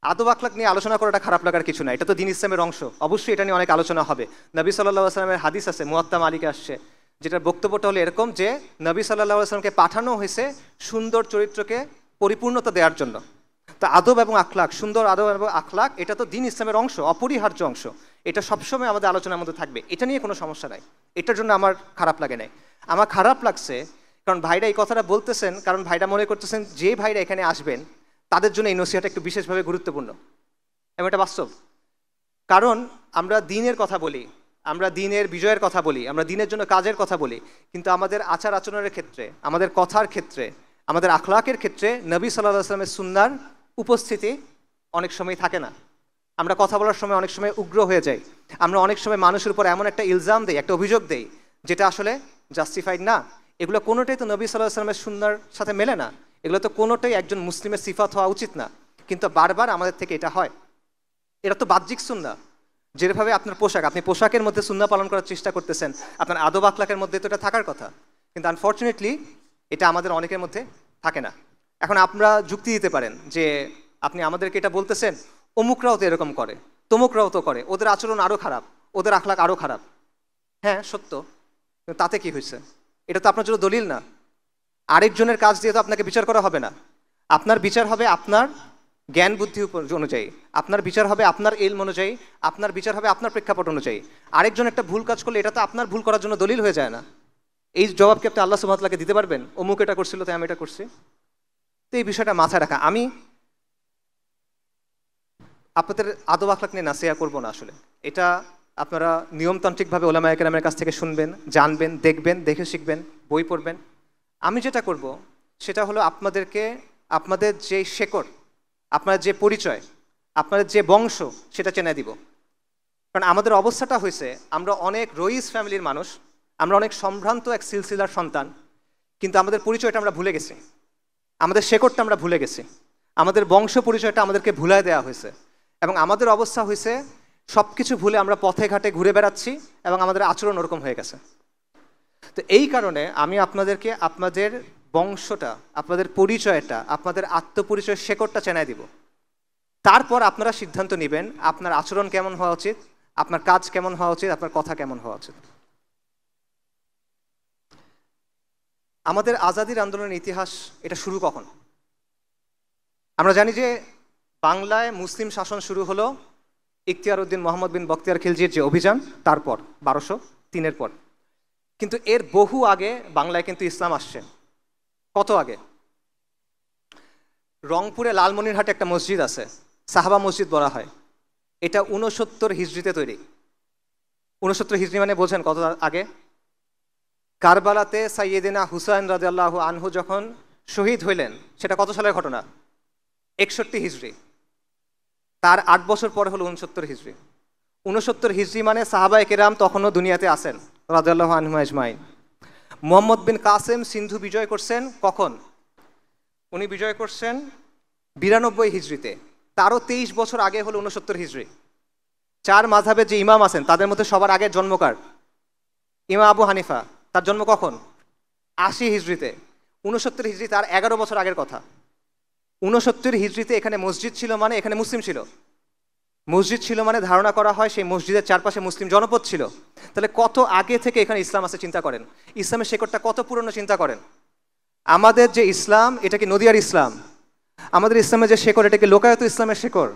আদব আখলাক নিয়ে আলোচনা করাটা খারাপ লাগার কিছু না, এটা তো দিন ইসলামের অংশ। অবশ্যই এটা নিয়ে অনেক আলোচনা হবে। নবী সাল্লাল্লাহু আলাইহি ওয়াসাল্লামের হাদিস আছে, মুয়াত্তা মালিকে আসছে, যেটার বক্তব্যটা হলো এরকম যে নবী সাল্লাল্লাহু আলাইহি ওয়াসাল্লামকে পাঠানো হয়েছে সুন্দর চরিত্রকে পরিপূর্ণতা দেওয়ার জন্য। তো আদব এবং আখলাক, সুন্দর আদব এবং আখলাক, এটা তো দিন ইসলামের অংশ, অপরিহার্য অংশ। এটা সবসময় আমাদের আলোচনার মধ্যে থাকবে, এটা নিয়ে কোনো সমস্যা নাই। এটার জন্য আমার খারাপ লাগে নাই। আমার খারাপ লাগছে কারণ ভাইরা এই কথাটা বলতেছেন, কারণ ভাইরা মনে করতেছেন যে ভাইরা এখানে আসবেন তাদের জন্য এই নসিহতটা একটু বিশেষভাবে গুরুত্বপূর্ণ, এবং এটা বাস্তব। কারণ আমরা দ্বীনের কথা বলি, আমরা দ্বীনের বিজয়ের কথা বলি, আমরা দ্বীনের জন্য কাজের কথা বলি, কিন্তু আমাদের আচার আচরণের ক্ষেত্রে, আমাদের কথার ক্ষেত্রে, আমাদের আখলাকের ক্ষেত্রে নবী সাল্লাল্লাহু আলাইহি ওয়াসাল্লামের সুন্নাহর উপস্থিতি অনেক সময় থাকে না। আমরা কথা বলার সময় অনেক সময় উগ্র হয়ে যাই, আমরা অনেক সময় মানুষের উপর এমন একটা ইলজাম দেই, একটা অভিযোগ দেই যেটা আসলে জাস্টিফাইড না। এগুলো কোনোটাই তো নবী সাল্লাল্লাহু আলাইহি ওয়াসাল্লামের সুন্নাহর সাথে মেলে না, এগুলো তো কোনোটাই একজন মুসলিমের সিফাত হওয়া উচিত না, কিন্তু বারবার আমাদের থেকে এটা হয়। এটা তো বাহ্যিক সুন্নাহ। যেভাবে আপনার পোশাক, আপনি পোশাকের মধ্যে সুন্নাহ পালন করার চেষ্টা করতেছেন, আপনার আদব আখলাকের মধ্যে তো এটা থাকার কথা, কিন্তু আনফর্চুনেটলি এটা আমাদের অনেকের মধ্যে থাকে না। এখন আপনারা যুক্তি দিতে পারেন যে আপনি আমাদেরকে এটা বলতেছেন অমুকরাও তো এরকম করে, তমুকরাও তো করে, ওদের আচরণ আরও খারাপ, ওদের আখলাক আরও খারাপ। হ্যাঁ সত্য, কিন্তু তাতে কি হয়েছে? এটা তো আপনার জন্য দলিল না। আরেকজনের কাজ দিয়ে তো আপনাকে বিচার করা হবে না। আপনার বিচার হবে আপনার জ্ঞান বুদ্ধি অনুযায়ী, আপনার বিচার হবে আপনার ইলম অনুযায়ী, আপনার বিচার হবে আপনার প্রেক্ষাপট অনুযায়ী। আরেকজন একটা ভুল কাজ করলে এটা তো আপনার ভুল করার জন্য দলিল হয়ে যায় না। এই জবাব কি আপনি আল্লাহ সুবহানাহু ওয়া তাআলাকে দিতে পারবেন? অমুক এটা করছিল তাই আমি এটা করছি? তো এই বিষয়টা মাথায় রাখা। আমি আপনাদের আদব আখলাক নিয়ে নাসিহা করবো না আসলে, এটা আপনারা নিয়মতান্ত্রিকভাবে ওলামায়ে কেরামের কাছ থেকে শুনবেন, জানবেন, দেখবেন, দেখে শিখবেন, বই পড়বেন। আমি যেটা করব সেটা হলো আপনাদেরকে আপনাদের যে শেকড়, আপনাদের যে পরিচয়, আপনাদের যে বংশ, সেটা চেনে দিব। কারণ আমাদের অবস্থাটা হয়েছে, আমরা অনেক রইস ফ্যামিলির মানুষ, আমরা অনেক সম্ভ্রান্ত এক সিলসিলার সন্তান, কিন্তু আমাদের পরিচয়টা আমরা ভুলে গেছি, আমাদের শেকড়টা আমরা ভুলে গেছি, আমাদের বংশ পরিচয়টা আমাদেরকে ভুলায় দেওয়া হয়েছে। এবং আমাদের অবস্থা হয়েছে সব কিছু ভুলে আমরা পথে ঘাটে ঘুরে বেড়াচ্ছি এবং আমাদের আচরণ ওরকম হয়ে গেছে। তো এই কারণে আমি আপনাদেরকে আপনাদের বংশটা, আপনাদের পরিচয়টা, আপনাদের আত্মপরিচয়ের শেকড়টা চেনাই দিব। তারপর আপনারা সিদ্ধান্ত নেবেন আপনার আচরণ কেমন হওয়া উচিত, আপনার কাজ কেমন হওয়া উচিত, আপনার কথা কেমন হওয়া উচিত। আমাদের আজাদির আন্দোলনের ইতিহাস, এটা শুরু কখন? আমরা জানি যে বাংলায় মুসলিম শাসন শুরু হলো ইখতিয়ার উদ্দিন মোহাম্মদ বিন বখতিয়ার খিলজির যে অভিযান, তারপর 1203-এর পর। কিন্তু এর বহু আগে বাংলায় কিন্তু ইসলাম আসছে। কত আগে? রংপুরে লালমনিরহাটে একটা মসজিদ আছে, সাহাবা মসজিদ বলা হয়। এটা 69 হিজরিতে তৈরি। 69 হিজরি মানে বোঝেন কত আগে? কারবালাতে সাইয়েদিনা হুসাইন রাদিয়াল্লাহু আনহু যখন শহীদ হইলেন, সেটা কত সালের ঘটনা? 61 হিজরি। তার 8 বছর পরে হলো 69 হিজরি। 69 হিজরি মানে সাহাবায়ে কেরাম তখনও দুনিয়াতে আছেন রাদিয়াল্লাহু আনহুম আজমাইন। মুহাম্মদ বিন কাসেম সিন্ধু বিজয় করছেন কখন? উনি বিজয় করছেন 92 হিজরিতে, তারও 23 বছর আগে হলো 69 হিজরি। 4 মাযহাবের যে ইমাম আছেন তাদের মধ্যে সবার আগে জন্ম কার? ইমাম আবু হানিফা, তার জন্ম কখন? 80 হিজরিতে। 69 হিজরি তার 11 বছর আগের কথা। 69 হিজরিতে এখানে মসজিদ ছিল মানে এখানে মুসলিম ছিল, মসজিদ ছিল মানে ধারণা করা হয় সেই মসজিদের চারপাশে মুসলিম জনপদ ছিল। তাহলে কত আগে থেকে এখানে ইসলাম আছে চিন্তা করেন, ইসলামের শেকড়টা কত পুরনো চিন্তা করেন। আমাদের যে ইসলাম এটা কি নদিয়ার ইসলাম? আমাদের ইসলামের যে শেকড় এটা কি লোকায়ত ইসলামের শেকড়?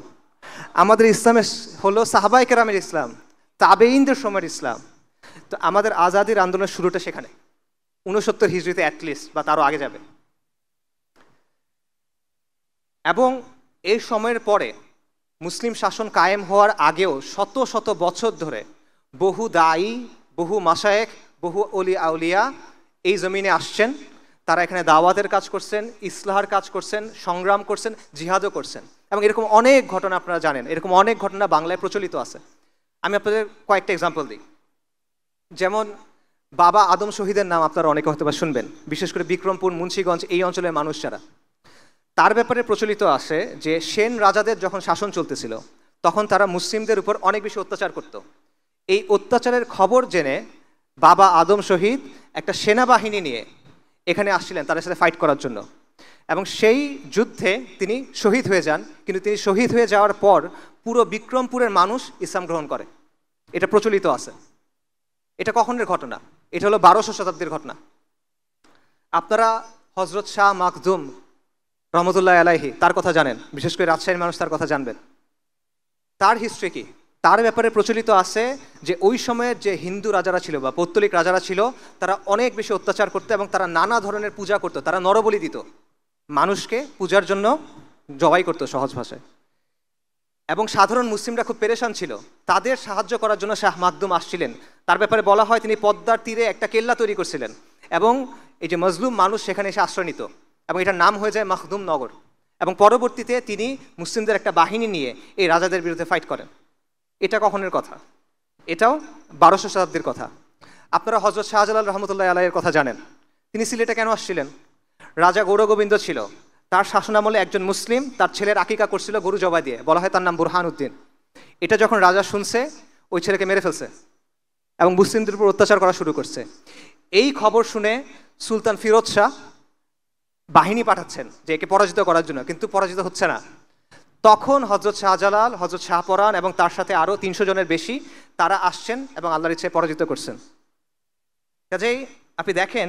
আমাদের ইসলামের হলো সাহাবায়ে কেরামের ইসলাম, তাবেঈনদের সময়ের ইসলাম। তো আমাদের আজাদির আন্দোলনের শুরুটা সেখানে 69 হিজরিতে অ্যাটলিস্ট, বা তারও আগে যাবে। এবং এই সময়ের পরে মুসলিম শাসন কায়েম হওয়ার আগেও শত শত বছর ধরে বহু দায়ী, বহু মাশায়েখ, বহু অলি আউলিয়া এই জমিনে আসছেন। তারা এখানে দাওয়াতের কাজ করছেন, ইসলাহার কাজ করছেন, সংগ্রাম করছেন, জিহাদও করছেন। এবং এরকম অনেক ঘটনা আপনারা জানেন, এরকম অনেক ঘটনা বাংলায় প্রচলিত আছে। আমি আপনাদের কয়েকটা এক্সাম্পল দিই। যেমন বাবা আদম শহীদের নাম আপনারা অনেকে হয়তো বা শুনবেন, বিশেষ করে বিক্রমপুর, মুন্সিগঞ্জ এই অঞ্চলের মানুষ যারা। তার ব্যাপারে প্রচলিত আছে যে সেন রাজাদের যখন শাসন চলতেছিল তখন তারা মুসলিমদের উপর অনেক বেশি অত্যাচার করত। এই অত্যাচারের খবর জেনে বাবা আদম শহীদ একটা সেনাবাহিনী নিয়ে এখানে আসছিলেন তাদের সাথে ফাইট করার জন্য, এবং সেই যুদ্ধে তিনি শহীদ হয়ে যান। কিন্তু তিনি শহীদ হয়ে যাওয়ার পর পুরো বিক্রমপুরের মানুষ ইসলাম গ্রহণ করে, এটা প্রচলিত আছে। এটা কখনের ঘটনা? এটা হলো 12শো শতাব্দীর ঘটনা। আপনারা হজরত শাহ মাখদুম রহমতুল্লাহ আলাইহি তার কথা জানেন, বিশেষ করে রাজশাহীর মানুষ তার কথা জানবেন। তার হিস্ট্রি কি? তার ব্যাপারে প্রচলিত আছে যে ওই সময়ের যে হিন্দু রাজারা ছিল বা পৌত্তলিক রাজারা ছিল তারা অনেক বেশি অত্যাচার করতো এবং তারা নানা ধরনের পূজা করতো। তারা নরবলি দিত, মানুষকে পূজার জন্য জবাই করতো সহজ ভাষায়। এবং সাধারণ মুসলিমরা খুব পেরেশান ছিল, তাদের সাহায্য করার জন্য শাহ মাখদুম আসছিলেন। তার ব্যাপারে বলা হয় তিনি পদ্মার তীরে একটা কেল্লা তৈরি করছিলেন এবং এই যে মজলুম মানুষ সেখানে এসে আশ্রয় নিত, এবং এটার নাম হয়ে যায় মাখদুম নগর। এবং পরবর্তীতে তিনি মুসলিমদের একটা বাহিনী নিয়ে এই রাজাদের বিরুদ্ধে ফাইট করেন। এটা কখনের কথা? এটাও 12শো শতাব্দীর কথা। আপনারা হজরত শাহজালাল রহমতুল্লাহ আলাইয়ের কথা জানেন। তিনি সিলেটে কেন আসছিলেন? রাজা গৌরগোবিন্দ ছিল, তার শাসনামলে একজন মুসলিম তার ছেলের আকিকা করছিল গরু জবাই দিয়ে, বলা হয় তার নাম বুরহান উদ্দিন। এটা যখন রাজা শুনছে ওই ছেলেকে মেরে ফেলছে এবং মুসলিমদের উপর অত্যাচার করা শুরু করছে। এই খবর শুনে সুলতান ফিরোজ শাহ বাহিনী পাঠাচ্ছেন যে একে পরাজিত করার জন্য, কিন্তু পরাজিত হচ্ছে না। তখন হজরত শাহজালাল, হজরত শাহপরান এবং তার সাথে আরও 300 জনের বেশি তারা আসছেন এবং আল্লাহর ইচ্ছে পরাজিত করছেন। কাজেই আপনি দেখেন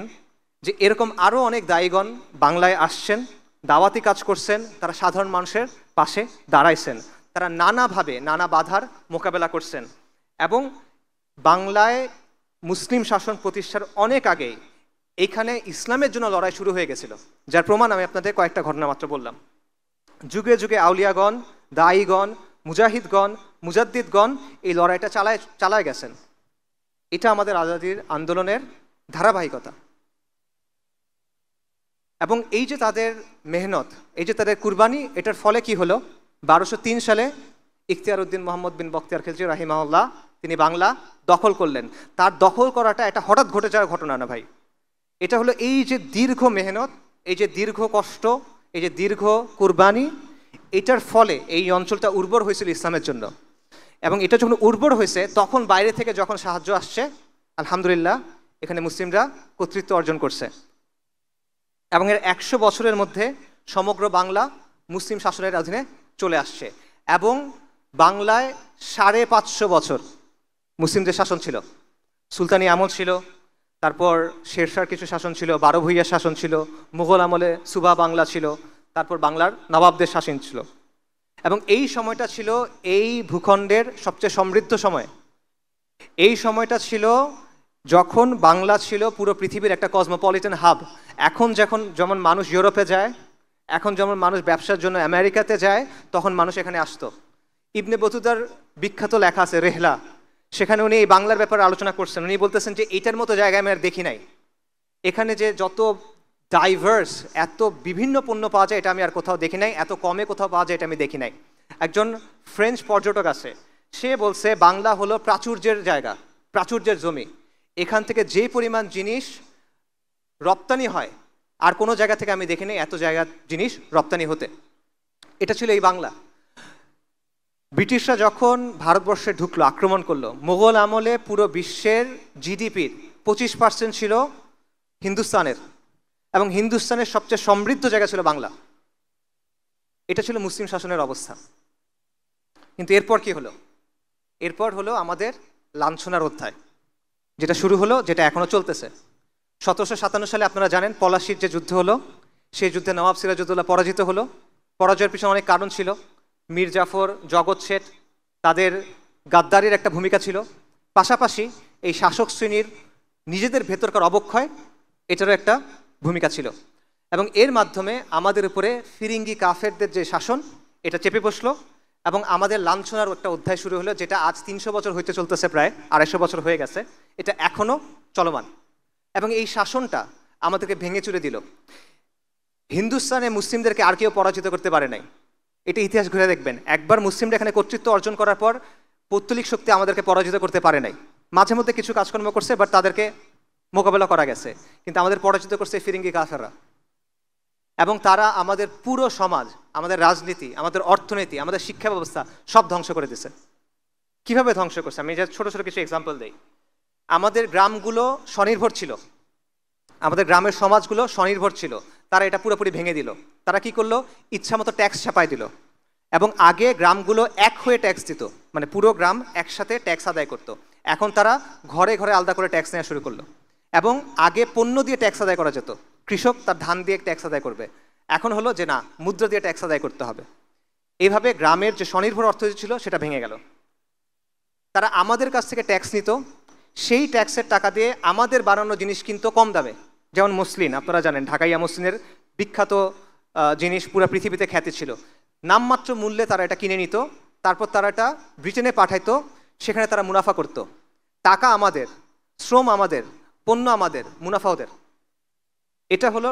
যে এরকম আরও অনেক দায়ীগণ বাংলায় আসছেন, দাওয়াতি কাজ করছেন, তারা সাধারণ মানুষের পাশে দাঁড়াইছেন, তারা নানাভাবে নানা বাধার মোকাবেলা করছেন। এবং বাংলায় মুসলিম শাসন প্রতিষ্ঠার অনেক আগেই এইখানে ইসলামের জন্য লড়াই শুরু হয়ে গেছিল, যার প্রমাণ আমি আপনাদের কয়েকটা ঘটনা মাত্র বললাম। যুগে যুগে আউলিয়াগণ, দায়ীগণ, মুজাহিদগণ, মুজাদ্দিদগণ এই লড়াইটা চালায় গেছেন। এটা আমাদের আজাদির আন্দোলনের ধারাবাহিকতা। এবং এই যে তাদের মেহনত, এই যে তাদের কুরবানি, এটার ফলে কি হলো? 1203 সালে ইখতিয়ার উদ্দিন মোহাম্মদ বিন বখতিয়ার খিলজি রাহিমাহুল্লাহ তিনি বাংলা দখল করলেন। তার দখল করাটা এটা হঠাৎ ঘটে যাওয়ার ঘটনা না ভাই, এটা হলো এই যে দীর্ঘ মেহনত, এই যে দীর্ঘ কষ্ট, এই যে দীর্ঘ কুরবানি, এটার ফলে এই অঞ্চলটা উর্বর হয়েছিল ইসলামের জন্য। এবং এটা যখন উর্বর হয়েছে তখন বাইরে থেকে যখন সাহায্য আসছে, আলহামদুলিল্লাহ এখানে মুসলিমরা কর্তৃত্ব অর্জন করছে। এবং এর 100 বছরের মধ্যে সমগ্র বাংলা মুসলিম শাসনের অধীনে চলে আসছে। এবং বাংলায় 550 বছর মুসলিমদের শাসন ছিল। সুলতানি আমল ছিল, তারপর শেরশাহর কিছু শাসন ছিল, 12 ভূঁইয়ার শাসন ছিল, মুঘল আমলে সুবা বাংলা ছিল, তারপর বাংলার নবাবদের শাসন ছিল। এবং এই সময়টা ছিল এই ভূখণ্ডের সবচেয়ে সমৃদ্ধ সময়। এই সময়টা ছিল যখন বাংলা ছিল পুরো পৃথিবীর একটা কসমোপলিটন হাব। এখন যেমন মানুষ ইউরোপে যায়, এখন যেমন মানুষ ব্যবসার জন্য আমেরিকাতে যায়, তখন মানুষ এখানে আসতো। ইবনে বতুতার বিখ্যাত লেখা আছে রেহলা, সেখানে উনি এই বাংলার ব্যাপারে আলোচনা করছেন। উনি বলতেছেন যে এইটার মতো জায়গায় আমি আর দেখি নাই, এখানে যে যত ডাইভার্স, এত বিভিন্ন পণ্য পাওয়া যায় এটা আমি আর কোথাও দেখি নাই, এত কমে কোথাও পাওয়া যায় এটা আমি দেখি নাই। একজন ফ্রেঞ্চ পর্যটক আছে, সে বলছে বাংলা হলো প্রাচুর্যের জায়গা, প্রাচুর্যের জমি, এখান থেকে যে পরিমাণ জিনিস রপ্তানি হয় আর কোনো জায়গা থেকে আমি দেখিনি এত জায়গার জিনিস রপ্তানি হতে। এটা ছিল এই বাংলা। ব্রিটিশরা যখন ভারতবর্ষে ঢুকলো, আক্রমণ করলো, মোগল আমলে পুরো বিশ্বের জিডিপির 25% ছিল হিন্দুস্তানের, এবং হিন্দুস্তানের সবচেয়ে সমৃদ্ধ জায়গা ছিল বাংলা। এটা ছিল মুসলিম শাসনের অবস্থা। কিন্তু এরপর কি হলো? এরপর হলো আমাদের লাঞ্ছনার অধ্যায়, যেটা শুরু হলো, যেটা এখনো চলতেছে। 1757 সালে আপনারা জানেন পলাশির যে যুদ্ধ হলো, সেই যুদ্ধে নবাব সিরাজউদ্দৌলা পরাজিত হলো। পরাজয়ের পিছনে অনেক কারণ ছিল। মীর জাফর, জগৎ শেঠ, তাদের গাদ্দারির একটা ভূমিকা ছিল। পাশাপাশি এই শাসক শ্রেণীর নিজেদের ভেতরকার অবক্ষয়, এটারও একটা ভূমিকা ছিল। এবং এর মাধ্যমে আমাদের উপরে ফিরিঙ্গি কাফেরদের যে শাসন, এটা চেপে বসলো এবং আমাদের লাঞ্ছনার একটা অধ্যায় শুরু হলো, যেটা আজ 300 বছর হইতে চলতেছে, প্রায় 250 বছর হয়ে গেছে, এটা এখনও চলমান। এবং এই শাসনটা আমাদেরকে ভেঙে চুরে দিল। হিন্দুস্তানে মুসলিমদেরকে আর কেউ পরাজিত করতে পারে নাই। এটা ইতিহাস ঘুরে দেখবেন, একবার মুসলিমরা এখানে কর্তৃত্ব অর্জন করার পর পৌত্তলিক শক্তি আমাদেরকে পরাজিত করতে পারে নাই। মাঝে মধ্যে কিছু কাজকর্ম করছে, বাট তাদেরকে মোকাবেলা করা গেছে। কিন্তু আমাদের পরাজিত করছে ফিরিঙ্গি কাফেররা, এবং তারা আমাদের পুরো সমাজ, আমাদের রাজনীতি, আমাদের অর্থনীতি, আমাদের শিক্ষা ব্যবস্থা সব ধ্বংস করে দিছে। কিভাবে ধ্বংস করছে? আমি যে ছোট ছোট কিছু এক্সাম্পল দিই। আমাদের গ্রামগুলো স্বনির্ভর ছিল, আমাদের গ্রামের সমাজগুলো স্বনির্ভর ছিল, তারা এটা পুরোপুরি ভেঙে দিল। তারা কি করলো? ইচ্ছা মতো ট্যাক্স ছাপাই দিল। এবং আগে গ্রামগুলো এক হয়ে ট্যাক্স দিত, মানে পুরো গ্রাম একসাথে ট্যাক্স আদায় করতো। এখন তারা ঘরে ঘরে আলাদা করে ট্যাক্স নেওয়া শুরু করলো। এবং আগে পণ্য দিয়ে ট্যাক্স আদায় করা যেত, কৃষক তার ধান দিয়ে ট্যাক্স আদায় করবে। এখন হলো যে না, মুদ্রা দিয়ে ট্যাক্স আদায় করতে হবে। এইভাবে গ্রামের যে স্বনির্ভর অর্থনীতি ছিল সেটা ভেঙে গেল। তারা আমাদের কাছ থেকে ট্যাক্স নিত, সেই ট্যাক্সের টাকা দিয়ে আমাদের বানানো জিনিস কিনতো কম দামে। যেমন মসলিন, আপনারা জানেন ঢাকাইয়া মসলিনের বিখ্যাত জিনিস পুরো পৃথিবীতে খ্যাতি ছিল। নামমাত্র মূল্যে তারা এটা কিনে নিত, তারপর তারা এটা ব্রিটেনে পাঠাইতো, সেখানে তারা মুনাফা করত। টাকা আমাদের, শ্রম আমাদের, পণ্য আমাদের, মুনাফা ওদের। এটা হলো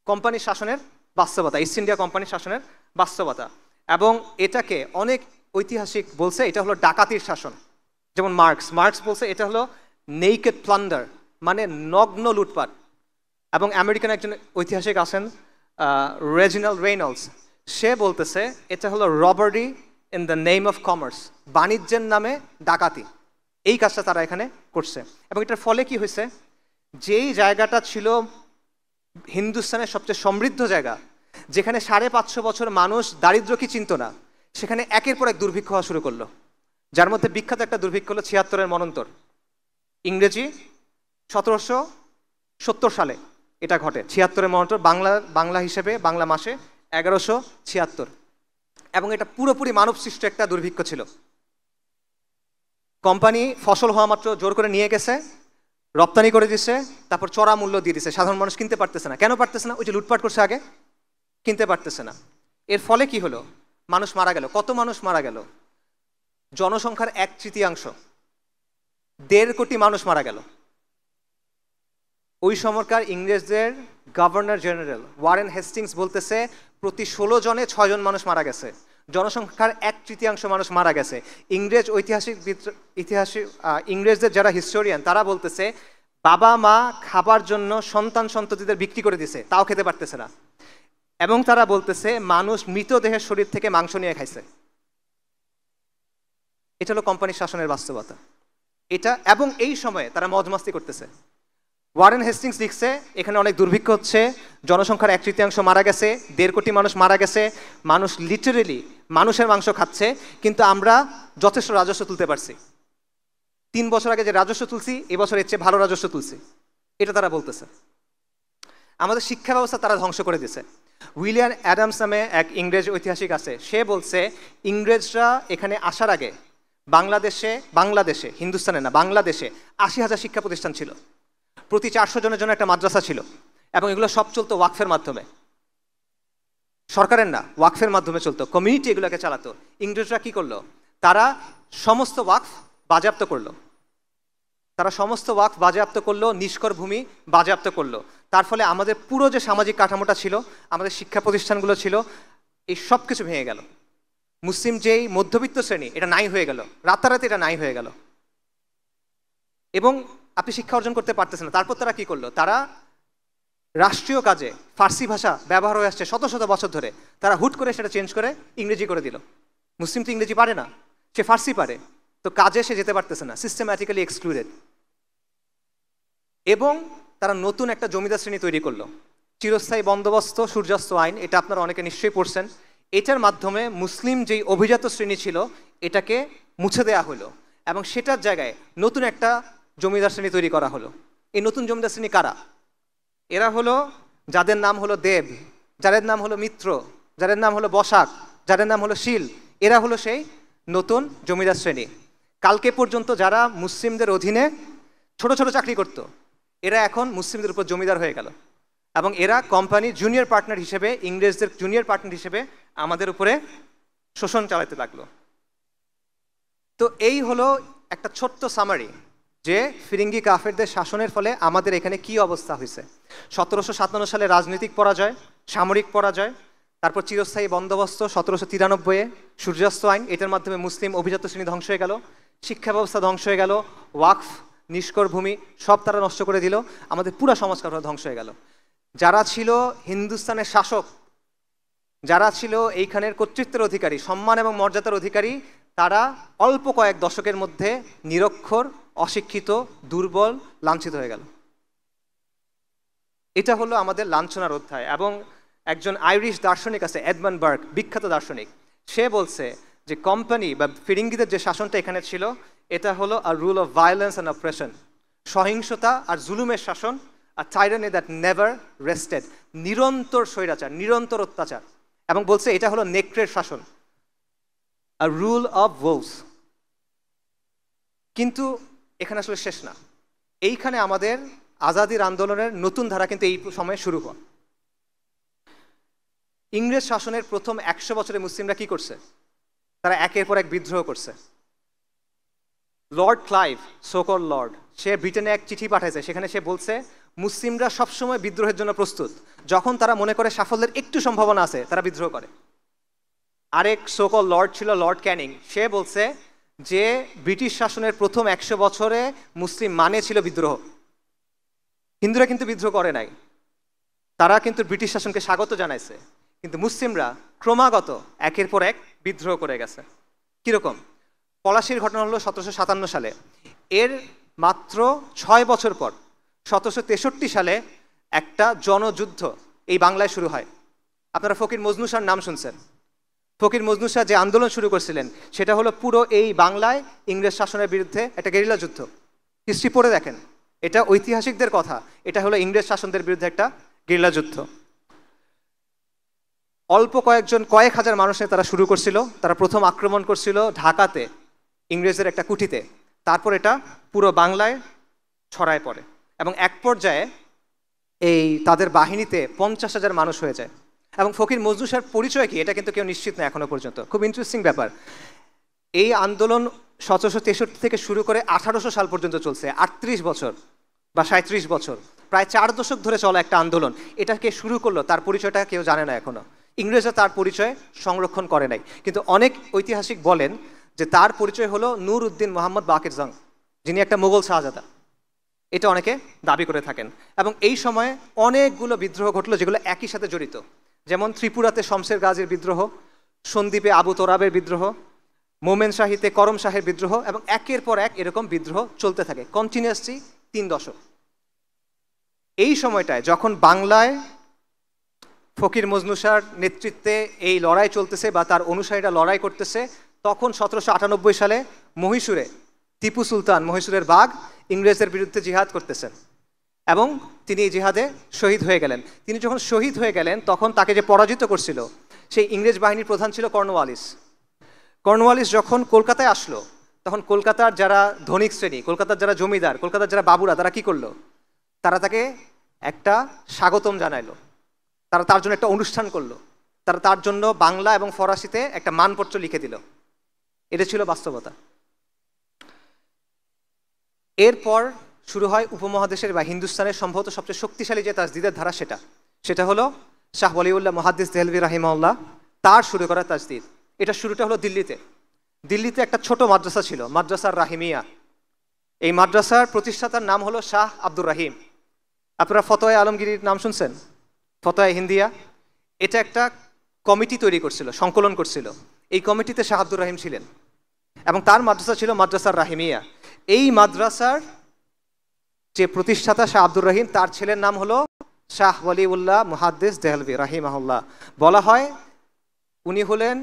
কোম্পানির শাসনের বাস্তবতা, ইস্ট ইন্ডিয়া কোম্পানির শাসনের বাস্তবতা। এবং এটাকে অনেক ঐতিহাসিক বলছে এটা হলো ডাকাতির শাসন। যেমন মার্কস বলছে এটা হলো নেকেড প্লান্ডার, মানে নগ্ন লুটপাট। এবং আমেরিকান একজন ঐতিহাসিক আছেন রেজিনাল্ড রেইনল্ডস, সে বলতেছে এটা হলো robbery in the name of commerce, বাণিজ্যের নামে ডাকাতি। এই কাজটা তারা এখানে করছে। এবং এটার ফলে কি হয়েছে? যেই জায়গাটা ছিল হিন্দুস্তানের সবচেয়ে সমৃদ্ধ জায়গা, যেখানে 550 বছর মানুষ দারিদ্র কি চিনত না, সেখানে একের পর এক দুর্ভিক্ষ হওয়া শুরু করলো। যার মধ্যে বিখ্যাত একটা দুর্ভিক্ষ হলো 76-এর মনন্তর, ইংরেজি 1770 সালে এটা ঘটে। 76-এর মনন্তর, বাংলা হিসেবে বাংলা মাসে 1176। এবং এটা পুরোপুরি মানব সৃষ্ট একটা দুর্ভিক্ষ ছিল। কোম্পানি ফসল হওয়া মাত্র জোর করে নিয়ে গেছে, রপ্তানি করে দিচ্ছে, তারপর চড়া মূল্য দিয়ে দিচ্ছে। সাধারণ মানুষ কিনতে পারতেছে না। কেন পারতেছে না? ওই যে লুটপাট করছে আগে, কিনতে পারতেছে না। এর ফলে কি হলো? মানুষ মারা গেল। কত মানুষ মারা গেল? জনসংখ্যার 1/3, 1.5 কোটি মানুষ মারা গেল। ওই সময়কার ইংরেজদের গভর্নর জেনারেল ওয়ারেন হেস্টিংস বলতেছে প্রতি 16 জনে 6 জন মানুষ মারা গেছে। জনসংখ্যার 1/3 মানুষ মারা গেছে। ইংরেজদের যারা হিস্টোরিয়ান তারা বলতেছে বাবা মা খাবার জন্য সন্তান সন্ততিদের বিক্রি করে দিছে, তাও খেতে পারতেছে না। এবং তারা বলতেছে মানুষ মৃতদেহের শরীর থেকে মাংস নিয়ে খাইছে। এটা হলো কোম্পানির শাসনের বাস্তবতা এটা। এবং এই সময়ে তারা মজমাস্তি করতেছে। ওয়ারেন হেস্টিংস লিখছে এখানে অনেক দুর্ভিক্ষ হচ্ছে, জনসংখ্যার 1/3 মারা গেছে, 1.5 কোটি মানুষ মারা গেছে, মানুষ লিটারেলি মানুষের মাংস খাচ্ছে, কিন্তু আমরা যথেষ্ট রাজস্ব তুলতে পারছি। 3 বছর আগে যে রাজস্ব তুলছি, এবছর এর চেয়ে ভালো রাজস্ব তুলছি, এটা তারা বলতেছে। আমাদের শিক্ষা ব্যবস্থা তারা ধ্বংস করে দিয়েছে। উইলিয়াম অ্যাডামস নামে এক ইংরেজ ঐতিহাসিক আছে, সে বলছে ইংরেজরা এখানে আসার আগে বাংলাদেশে হিন্দুস্তানে না, বাংলাদেশে 80,000 শিক্ষা প্রতিষ্ঠান ছিল। প্রতি 400 জনের জন্য একটা মাদ্রাসা ছিল। এবং এগুলো সব চলতো ওয়াকফের মাধ্যমে, সরকারের না, ওয়াকফের মাধ্যমে চলতো। কমিউনিটি এগুলোকে চালাতো। ইংরেজরা কি করলো? তারা সমস্ত ওয়াকফ বাজেয়াপ্ত করলো, নিষ্কর ভূমি বাজেয়াপ্ত করলো। তার ফলে আমাদের পুরো যে সামাজিক কাঠামোটা ছিল, আমাদের শিক্ষা প্রতিষ্ঠানগুলো ছিল, এই সব কিছু ভেঙে গেল। মুসলিম যেই মধ্যবিত্ত শ্রেণী এটা নাই হয়ে গেল, রাতারাতি এটা নাই হয়ে গেল, এবং আপনি শিক্ষা অর্জন করতে পারতেছেন না। তারপর তারা কি করলো, তারা রাষ্ট্রীয় কাজে ফার্সি ভাষা ব্যবহার হয়ে আসছে শত শত বছর ধরে, তারা হুট করে সেটা চেঞ্জ করে ইংরেজি করে দিল। মুসলিম তো ইংরেজি পারে না, সে ফার্সি পারে, তো কাজে সে যেতে পারতেছে না, সিস্টেম্যাটিক্যালি এক্সক্লুডেড। এবং তারা নতুন একটা জমিদার শ্রেণী তৈরি করলো, চিরস্থায়ী বন্দোবস্ত সূর্যাস্ত আইন, এটা আপনারা অনেকে নিশ্চয়ই পড়ছেন। এটার মাধ্যমে মুসলিম যেই অভিজাত শ্রেণী ছিল এটাকে মুছে দেওয়া হলো, এবং সেটার জায়গায় নতুন একটা জমিদার শ্রেণী তৈরি করা হলো। এই নতুন জমিদার শ্রেণী কারা? এরা হলো যাদের নাম হলো দেব, যাদের নাম হলো মিত্র, যাদের নাম হলো বসাক, যাদের নাম হলো শীল, এরা হলো সেই নতুন জমিদার শ্রেণী। কালকে পর্যন্ত যারা মুসলিমদের অধীনে ছোট ছোট চাকরি করত, এরা এখন মুসলিমদের উপর জমিদার হয়ে গেল, এবং এরা কোম্পানির জুনিয়র পার্টনার হিসেবে, ইংরেজদের জুনিয়র পার্টনার হিসেবে আমাদের উপরে শোষণ চালাতে লাগলো। তো এই হলো একটা ছোট্ট সামারি যে ফিরিঙ্গি কাফেরদের শাসনের ফলে আমাদের এখানে কি অবস্থা হয়েছে। 1757 সালে রাজনৈতিক পরাজয়, সামরিক পরাজয়, তারপর চিরস্থায়ী বন্দোবস্ত 1793-এ সূর্যাস্ত আইন, এটার মাধ্যমে মুসলিম অভিজাত শ্রেণী ধ্বংস হয়ে গেল, শিক্ষা ব্যবস্থা ধ্বংস হয়ে গেল, ওয়াকফ নিষ্কর ভূমি সব তারা নষ্ট করে দিল, আমাদের পুরা সংস্কার ধ্বংস হয়ে গেল। যারা ছিল হিন্দুস্তানের শাসক, যারা ছিল এইখানের কর্তৃত্বের অধিকারী, সম্মান এবং মর্যাদার অধিকারী, তারা অল্প কয়েক দশকের মধ্যে নিরক্ষর, অশিক্ষিত, দুর্বল, লাঞ্ছিত হয়ে গেল। এটা হলো আমাদের লাঞ্ছনার অধ্যায়। এবং একজন আইরিশ দার্শনিক আছে, এডমন্ড বার্গ, বিখ্যাত দার্শনিক, সে বলছে যে কোম্পানি বা ফিরিঙ্গিদের যে শাসনটা এখানে ছিল এটা হলো আ রুল অফ ভায়োলেন্স অ্যান্ড অপ্রেশন, সহিংসতা আর জুলুমের শাসন, আর টাইরানি দ্যাট নেভার রেস্টেড, নিরন্তর স্বৈরাচার, নিরন্তর অত্যাচার। এবং বলছে এটা হলো নেকড়ের শাসন, আ রুল অফ ওলভস। কিন্তু এখানে আসলে শেষ না, এইখানে আমাদের আজাদির আন্দোলনের নতুন ধারা কিন্তু এই সময়ে শুরু হওয়া। ইংরেজ শাসনের প্রথম 100 বছরে মুসলিমরা কি করছে? তারা একের পর এক বিদ্রোহ করছে। লর্ড ক্লাইভ, সোকল লর্ড, সে ব্রিটেনে এক চিঠি পাঠাইছে, সেখানে সে বলছে মুসলিমরা সবসময় বিদ্রোহের জন্য প্রস্তুত, যখন তারা মনে করে সাফল্যের একটু সম্ভাবনা আছে তারা বিদ্রোহ করে। আরেক সোকল লর্ড ছিল লর্ড ক্যানিং, সে বলছে যে ব্রিটিশ শাসনের প্রথম 100 বছরে মুসলিম মানে ছিল বিদ্রোহ। হিন্দুরা কিন্তু বিদ্রোহ করে নাই, তারা কিন্তু ব্রিটিশ শাসনকে স্বাগত জানাইছে, কিন্তু মুসলিমরা ক্রমাগত একের পর এক বিদ্রোহ করে গেছে। কিরকম? পলাশির ঘটনা হলো 1757 সালে, এর মাত্র 6 বছর পর 1763 সালে একটা জনযুদ্ধ এই বাংলায় শুরু হয়। আপনারা ফকির মজনু শাহর নাম শুনছেন। ফকির মজনু শাহ যে আন্দোলন শুরু করছিলেন সেটা হলো পুরো এই বাংলায় ইংরেজ শাসনের বিরুদ্ধে একটা গেরিলা যুদ্ধ। হিস্ট্রি পড়ে দেখেন, এটা ঐতিহাসিকদের কথা, এটা হলো ইংরেজ শাসনদের বিরুদ্ধে একটা গেরিলা যুদ্ধ। অল্প কয়েক হাজার মানুষ নিয়ে তারা শুরু করছিল। তারা প্রথম আক্রমণ করছিল ঢাকাতে, ইংরেজের একটা কুঠিতে, তারপর এটা পুরো বাংলায় ছড়ায় পড়ে, এবং এক পর্যায়ে এই তাদের বাহিনীতে 50,000 মানুষ হয়ে যায়। এবং ফকির মজনু শাহর পরিচয় কি এটা কিন্তু কেউ নিশ্চিত না এখনো পর্যন্ত। খুব ইন্টারেস্টিং ব্যাপার, এই আন্দোলন 1763 থেকে শুরু করে 1800 সাল পর্যন্ত চলছে, 38 বছর বা 37 বছর, প্রায় 4 দশক ধরে চলা একটা আন্দোলন। এটাকে শুরু করলো, তার পরিচয়টা কেউ জানে না এখনো, ইংরেজরা তার পরিচয় সংরক্ষণ করে নাই। কিন্তু অনেক ঐতিহাসিক বলেন যে তার পরিচয় হলো নূর উদ্দিন মোহাম্মদ বাকির জং, যিনি একটা মোগল শাহজাদা, এটা অনেকে দাবি করে থাকেন। এবং এই সময়ে অনেকগুলো বিদ্রোহ ঘটলো যেগুলো একই সাথে জড়িত, যেমন ত্রিপুরাতে শমশের গাজীর বিদ্রোহ, সন্দ্বীপে আবু তোরাবের বিদ্রোহ, মোমেন শাহিতে করম শাহের বিদ্রোহ, এবং একের পর এক এরকম বিদ্রোহ চলতে থাকে কন্টিনিউয়াসলি 3 দশক। এই সময়টায় যখন বাংলায় ফকির মজনু শাহর নেতৃত্বে এই লড়াই চলতেছে বা তার অনুসারীরা লড়াই করতেছে, তখন 1798 সালে মহীশূরে টিপু সুলতান, মহীশূরের বাঘ, ইংরেজদের বিরুদ্ধে জিহাদ করতেছেন এবং তিনি এই জিহাদে শহীদ হয়ে গেলেন। তিনি যখন শহীদ হয়ে গেলেন তখন তাকে যে পরাজিত করছিল সেই ইংরেজ বাহিনীর প্রধান ছিল কর্নওয়ালিস। কর্নওয়ালিস যখন কলকাতায় আসলো তখন কলকাতার যারা ধনিক শ্রেণী, কলকাতার যারা জমিদার, কলকাতার যারা বাবুরা, তারা কি করলো? তারা তাকে একটা স্বাগতম জানাইলো, তারা তার জন্য একটা অনুষ্ঠান করলো, তারা তার জন্য বাংলা এবং ফরাসিতে একটা মানপত্র লিখে দিল। এটা ছিল বাস্তবতা। এরপর শুরু হয় উপমহাদেশের বা হিন্দুস্তানের সম্ভবত সবচেয়ে শক্তিশালী যে তাজদিদের ধারা, সেটা হলো শাহ ওয়ালিউল্লাহ মুহাদ্দিস দেহলভী রাহিমাহুল্লাহ, তার শুরু করা তাজদিদ। এটা শুরুটা হলো দিল্লিতে। দিল্লিতে একটা ছোট মাদ্রাসা ছিল, মাদ্রাসার রাহিমিয়া। এই মাদ্রাসার প্রতিষ্ঠাতার নাম হলো শাহ আব্দুর রাহিম। আপনারা ফতোয়া আলমগীরির নাম শুনছেন? ফতোয়া হিন্দিয়া, এটা একটা কমিটি তৈরি করছিল, সংকলন করছিল। এই কমিটিতে শাহ আব্দুর রাহিম ছিলেন এবং তার মাদ্রাসা ছিল মাদ্রাসার রাহিমিয়া। এই মাদ্রাসার যে প্রতিষ্ঠাতা শাহ আব্দুর রহিম, তার ছেলের নাম হলো শাহ ওয়ালিউল্লাহ মুহাদ্দিস দেহলভি রাহিমাহুল্লাহ। বলা হয় উনি হলেন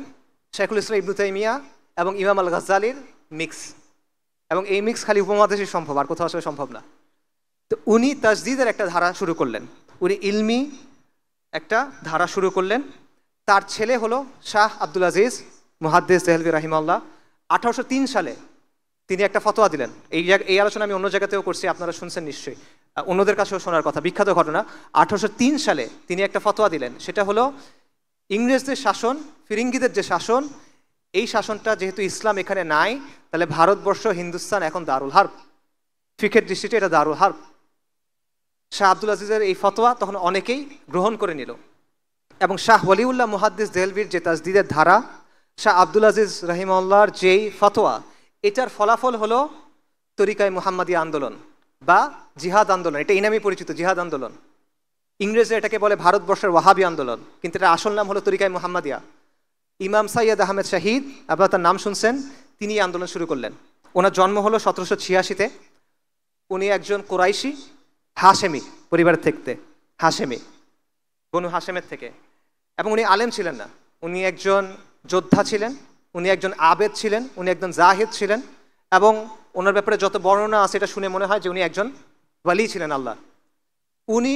শেখুল ইসলাম ইবনু তাইমিয়া এবং ইমাম আল গাজ্জালির মিক্স, এবং এই মিক্স খালি উপমহাদেশে সম্ভব, আর কোথাও আসলে সম্ভব না। তো উনি তাজদিদের একটা ধারা শুরু করলেন, উনি ইলমি একটা ধারা শুরু করলেন। তার ছেলে হলো শাহ আব্দুল আজিজ মুহাদ্দিস দেহলভি রাহিমাহুল্লাহ। 1803 সালে তিনি একটা ফতোয়া দিলেন। এই আলোচনা আমি অন্য জায়গাতেও করছি, আপনারা শুনছেন নিশ্চয়ই, অন্যদের কাছেও শোনার কথা, বিখ্যাত ঘটনা। 1803 সালে তিনি একটা ফতোয়া দিলেন, সেটা হলো ইংরেজদের শাসন, ফিরিঙ্গিদের যে শাসন, এই শাসনটা যেহেতু ইসলাম এখানে নাই, তাহলে ভারতবর্ষ হিন্দুস্তান এখন দারুল হার্ব, ফিকের দৃষ্টিতে এটা দারুল হার্ব। শাহ আব্দুল আজিজের এই ফতোয়া তখন অনেকেই গ্রহণ করে নিল, এবং শাহ ওয়ালিউল্লাহ মুহাদ্দিস দেহলভির যে তাজদিদের ধারা, শাহ আব্দুল আজিজ রাহিমাহুল্লাহর যেই ফতোয়া, এটার ফলাফল হলো তরিকায়ে মুহাম্মাদিয়া আন্দোলন বা জিহাদ আন্দোলন। এটা এই নামেই পরিচিত, জিহাদ আন্দোলন। ইংরেজরা এটাকে বলে ভারতবর্ষের ওয়াহাবি আন্দোলন, কিন্তু এটা আসল নাম হলো তরিকায়ে মুহাম্মাদিয়া। ইমাম সাইয়্যেদ আহমেদ শাহিদ, আপনারা তার নাম শুনছেন, তিনি এই আন্দোলন শুরু করলেন। ওনার জন্ম হলো 1786-তে। উনি একজন কুরাইশি হাশেমি পরিবারের থেকে, হাশেমি বনু হাশেমের থেকে, এবং উনি আলেম ছিলেন না, উনি একজন যোদ্ধা ছিলেন, উনি একজন আবেদ ছিলেন, উনি একজন জাহিদ ছিলেন, এবং ওনার ব্যাপারে যত বর্ণনা আছে এটা শুনে মনে হয় যে উনি একজন ওয়ালি ছিলেন আল্লাহ। উনি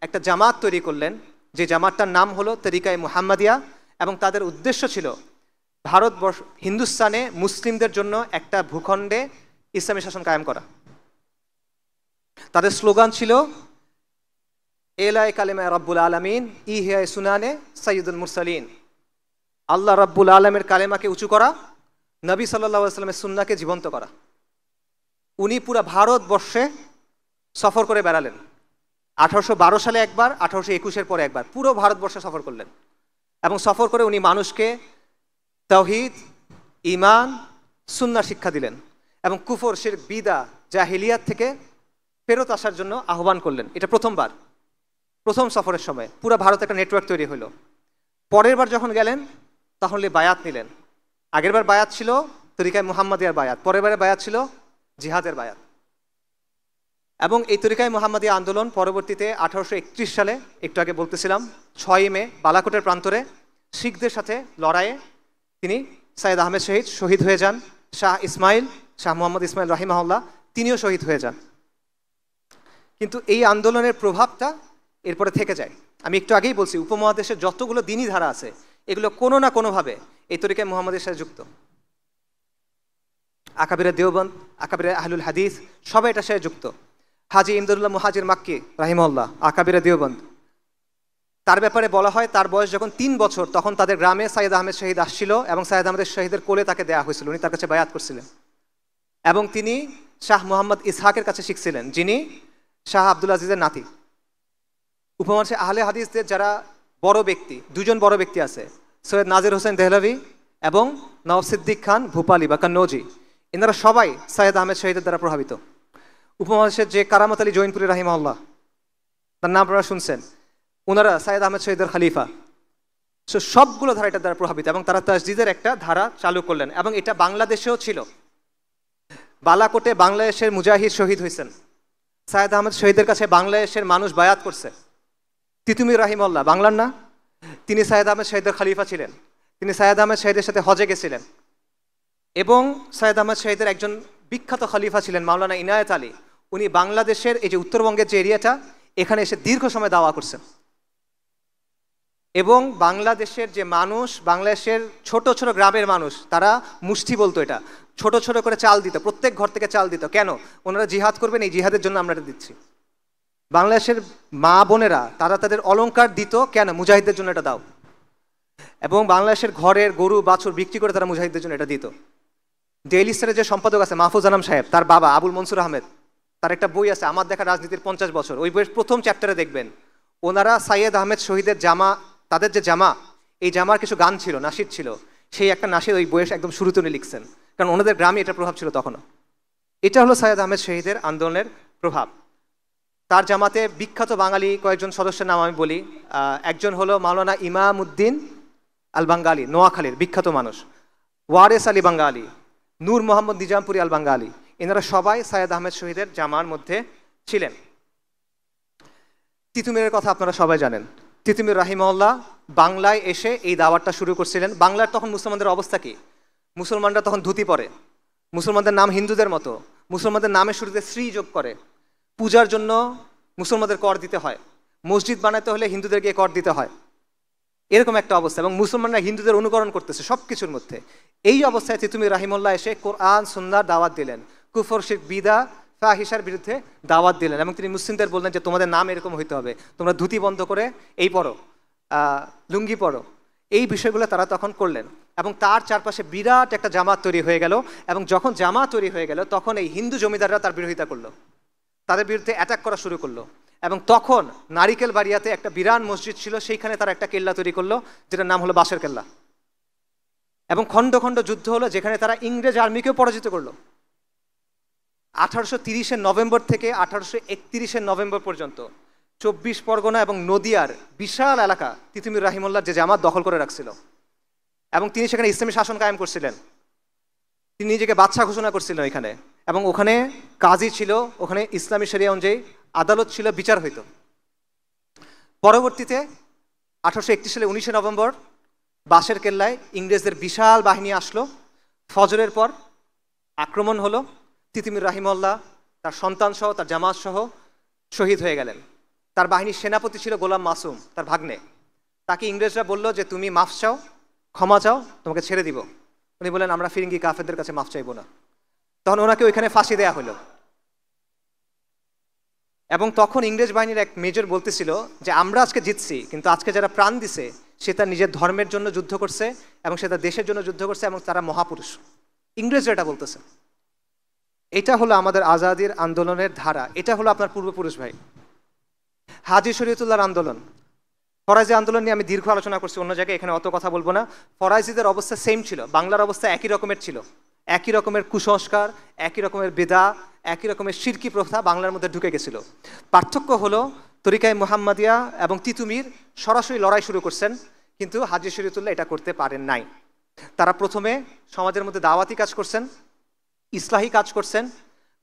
একটা জামাত তৈরি করলেন, যে জামাতটার নাম হলো তরিকায়ে মুহাম্মাদিয়া, এবং তাদের উদ্দেশ্য ছিল ভারতবর্ষ, হিন্দুস্তানে মুসলিমদের জন্য একটা ভূখণ্ডে ইসলামী শাসন কায়েম করা। তাদের স্লোগান ছিল এলায়ে কালেমা রব্বুল আলামিন ইহিয়ায়ে সুনানে সাইয়্যিদুল মুরসালিন। আল্লাহ রব্বুল আলমের কালেমাকে উঁচু করা, নবী সাল্লাল্লাহু আলাইহি ওয়াসাল্লামের সুন্নাহকে জীবন্ত করা। উনি পুরা ভারতবর্ষে সফর করে বেড়ালেন। 1812 সালে একবার, 1821-এর পরে একবার, পুরো ভারতবর্ষে সফর করলেন, এবং সফর করে উনি মানুষকে তাওহীদ, ঈমান, সুন্নাহ শিক্ষা দিলেন, এবং কুফর, শিরক, বিদা, জাহিলিয়াত থেকে ফেরত আসার জন্য আহ্বান করলেন। এটা প্রথমবার, প্রথম সফরের সময় পুরো ভারতে একটা নেটওয়ার্ক তৈরি হলো। পরের বার যখন গেলেন তখন বায়াত নিলেন। আগের বার বায়াত ছিল তরিকায়ে মুহাম্মাদিয়ার বায়াত, পরের বারে বায়াত ছিল জিহাদের বায়াত। এবং এই তরিকায়ে মুহাম্মাদিয়া আন্দোলন পরবর্তীতে 1831 সালে, একটু আগে বলতেছিলাম, 6 মে বালাকোটের প্রান্তরে শিখদের সাথে লড়াইয়ে তিনি সাইয়্যেদ আহমেদ শহীদ শহীদ হয়ে যান। শাহ মোহাম্মদ ইসমাইল রাহিমাহুল্লাহ তিনিও শহীদ হয়ে যান। কিন্তু এই আন্দোলনের প্রভাবটা এরপরে থেকে যায়। আমি একটু আগেই বলছি, উপমহাদেশের যতগুলো দিনী ধারা আছে এগুলো কোনো না কোনোভাবে এই তরিকায়ে মুহাম্মাদের সাথে যুক্ত। আকাবিরে দেওবন্দ, আকাবিরে আহলুল হাদিস, সবাই এটার সাথে যুক্ত। হাজি ইমদাদুল্লাহ মুহাজির মাক্কি রাহিমাহুল্লাহ, আকাবিরে দেওবন্দ, তার ব্যাপারে বলা হয় তার বয়স যখন 3 বছর তখন তাদের গ্রামে সাইয়্যেদ আহমেদ শহীদ আসছিল, এবং সাইয়্যেদ আহমেদ শহীদের কোলে তাকে দেয়া হয়েছিল, উনি তার কাছে বায়াত করছিলেন, এবং তিনি শাহ মোহাম্মদ ইসহাকের কাছে শিখছিলেন, যিনি শাহ আব্দুল আজিজের নাতি। উপমহাদেশে আহলে হাদিসদের যারা বড় ব্যক্তি, 2 জন বড় ব্যক্তি আছে, সৈয়দ নাজির হোসেন দেহলভি এবং নওয়াব সিদ্দিক খান ভূপালি বা কান্নৌজি, এনারা সবাই সাইয়্যেদ আহমেদ শহীদের দ্বারা প্রভাবিত। উপমহাদেশের যে কারামত আলী জৈনপুরি রাহিমাহুল্লাহ, তার নাম আপনারা শুনছেন, ওনারা সাইয়্যেদ আহমেদ শহীদের খলিফা। সবগুলো ধারা এটার দ্বারা প্রভাবিত, এবং তারা তাজদিদের একটা ধারা চালু করলেন, এবং এটা বাংলাদেশেও ছিল। বালাকোটে বাংলাদেশের মুজাহিদ শহীদ হয়েছেন, সাইয়্যেদ আহমেদ শহীদের কাছে বাংলাদেশের মানুষ বায়াত করছে। তিতুমির রাহিমাহুল্লাহ, বাংলার না, তিনি সাইয়্যেদ আহমেদ শহীদের খলিফা ছিলেন, তিনি সাইয়্যেদ আহমেদ শহীদের সাথে হজে গেছিলেন, এবং সাইয়্যেদ আহমেদ শহীদের একজন বিখ্যাত খলিফা ছিলেন মাওলানা ইনায়েত আলী, উনি বাংলাদেশের এই যে উত্তরবঙ্গের যে এরিয়াটা, এখানে এসে দীর্ঘ সময় দাওয়া করছেন। এবং বাংলাদেশের যে মানুষ, বাংলাদেশের ছোট ছোট গ্রামের মানুষ, তারা মুষ্টি বলতো, এটা ছোট ছোট করে চাল দিত, প্রত্যেক ঘর থেকে চাল দিত। কেন? ওনারা জিহাদ করবেন, এই জিহাদের জন্য আমরা এটা দিচ্ছি। বাংলাদেশের মা বোনেরা তারা তাদের অলংকার দিত, কেন? মুজাহিদদের জন্য এটা দাও। এবং বাংলাদেশের ঘরের গরু বাছুর বিক্রি করে তারা মুজাহিদদের জন্য এটা দিত। ডেইলি স্টারের যে সম্পাদক আছে মাহফুজ আনাম সাহেব, তার বাবা আবুল মনসুর আহমেদ, তার একটা বই আছে আমার দেখা রাজনীতির 50 বছর, ওই বইয়ের প্রথম চ্যাপ্টারে দেখবেন ওনারা সাইয়্যেদ আহমেদ শহীদের জামা, তাদের যে জামা, এই জামার কিছু গান ছিল, নাশিদ ছিল, সেই একটা নাসির ওই বইয়ের একদম শুরুতে উনি লিখছেন, কারণ ওনাদের গ্রামে এটার প্রভাব ছিল তখনও। এটা হলো সৈয়দ আহমেদ শহীদের আন্দোলনের প্রভাব। তার জামাতে বিখ্যাত বাঙালি কয়েকজন সদস্যের নাম আমি বলি। একজন হলো মাওলানা ইমাম উদ্দিন আল বাঙ্গালি, নোয়াখালীর বিখ্যাত মানুষ, ওয়ারেস আলী বাঙ্গালি, নূর মোহাম্মদ নিজামপুরি আল বাঙ্গালি, এনারা সবাই সৈয়দ আহমেদ শহীদের জামার মধ্যে ছিলেন। তিতুমীরের কথা আপনারা সবাই জানেন। তিতুমীর রাহিমাহুল্লাহ বাংলায় এসে এই দাওয়াতটা শুরু করছিলেন। বাংলার তখন মুসলমানদের অবস্থা কি? মুসলমানরা তখন ধুতি পরে, মুসলমানদের নাম হিন্দুদের মতো, মুসলমানদের নামের শুরুতে শ্রী যোগ করে, পূজার জন্য মুসলমানদের কর দিতে হয়, মসজিদ বানাতে হলে হিন্দুদেরকে কর দিতে হয়, এরকম একটা অবস্থা। এবং মুসলমানরা হিন্দুদের অনুকরণ করতেছে সব কিছুর মধ্যে। এই অবস্থায় তিতুমীর রাহিমাহুল্লাহ এসে কোরআন সুন্নাহর দাওয়াত দিলেন, কুফর শিরক বিদআ ফাহিশার বিরুদ্ধে দাওয়াত দিলেন। এবং তিনি মুসলিমদের বললেন যে তোমাদের নাম এরকম হইতে হবে, তোমরা ধুতি বন্ধ করে এই পড়ো, লুঙ্গি পড়ো। এই বিষয়গুলো তারা তখন করলেন এবং তার চারপাশে বিরাট একটা জামাত তৈরি হয়ে গেল। এবং যখন জামাত তৈরি হয়ে গেল তখন এই হিন্দু জমিদাররা তার বিরোধিতা করলো, তাদের বিরুদ্ধে অ্যাটাক করা শুরু করলো। এবং তখন নারিকেল বাড়িয়াতে একটা বিরাট মসজিদ ছিল, সেইখানে তারা একটা কেল্লা তৈরি করলো যেটার নাম হলো বাঁশের কেল্লা। এবং খণ্ড খণ্ড যুদ্ধ হলো, যেখানে তারা ইংরেজ আর্মিকেও পরাজিত করলো। 1830 নভেম্বর থেকে 1831 নভেম্বর পর্যন্ত 24 পরগনা এবং নদিয়ার বিশাল এলাকা তিতুমীর রাহিমাহুল্লাহ যে জামাত দখল করে রাখছিল। এবং তিনি সেখানে ইসলামী শাসন কায়েম করছিলেন। তিনি নিজেকে বাদশা ঘোষণা করছিলেন এখানে। এবং ওখানে কাজী ছিল, ওখানে ইসলামী শরিয়া অনুযায়ী আদালত ছিল, বিচার হইত। পরবর্তীতে 1831 সালে 19 নভেম্বর বাঁশের কেল্লায় ইংরেজদের বিশাল বাহিনী আসলো। ফজরের পর আক্রমণ হলো। তিতুমীর রাহিমাহুল্লাহ তার সন্তান সহ তার জামাত সহ শহীদ হয়ে গেলেন। তার বাহিনীর সেনাপতি ছিল গোলাম মাসুম, তার ভাগ্নে। তাকে ইংরেজরা বলল যে তুমি মাফ চাও, ক্ষমা চাও, তোমাকে ছেড়ে দিব। উনি বলেন আমরা ফিরিঙ্গি কাফেরদের কাছে মাফ চাইব না। তখন ওনাকে ওইখানে ফাঁসি দেয়া হলো। এবং তখন ইংরেজ বাহিনীর এক মেজর বলতেছিল যে আমরা আজকে জিতছি, কিন্তু আজকে যারা প্রাণ দিছে সে তার নিজের ধর্মের জন্য যুদ্ধ করছে এবং সে তার দেশের জন্য যুদ্ধ করছে এবং তারা মহাপুরুষ। ইংরেজরা এটা বলতেছে। এটা হলো আমাদের আজাদির আন্দোলনের ধারা। এটা হলো আপনার পূর্বপুরুষ ভাই। হাজী শরীয়তুল্লাহর আন্দোলন, ফরাজি আন্দোলন নিয়ে আমি দীর্ঘ আলোচনা করছি অন্য জায়গায়, এখানে অত কথা বলবো না। ফরাজিদের অবস্থা সেম ছিল, বাংলার অবস্থা একই রকমের ছিল। একই রকমের কুসংস্কার, একই রকমের বেদা, একই রকমের শিরকি প্রথা বাংলার মধ্যে ঢুকে গেছিল। পার্থক্য হলো তরিকায়ে মুহাম্মাদিয়া এবং তিতুমীর সরাসরি লড়াই শুরু করছেন, কিন্তু হাজী শরীয়তুল্লাহ এটা করতে পারেন নাই। তারা প্রথমে সমাজের মধ্যে দাওয়াতি কাজ করছেন, ইসলাহি কাজ করছেন,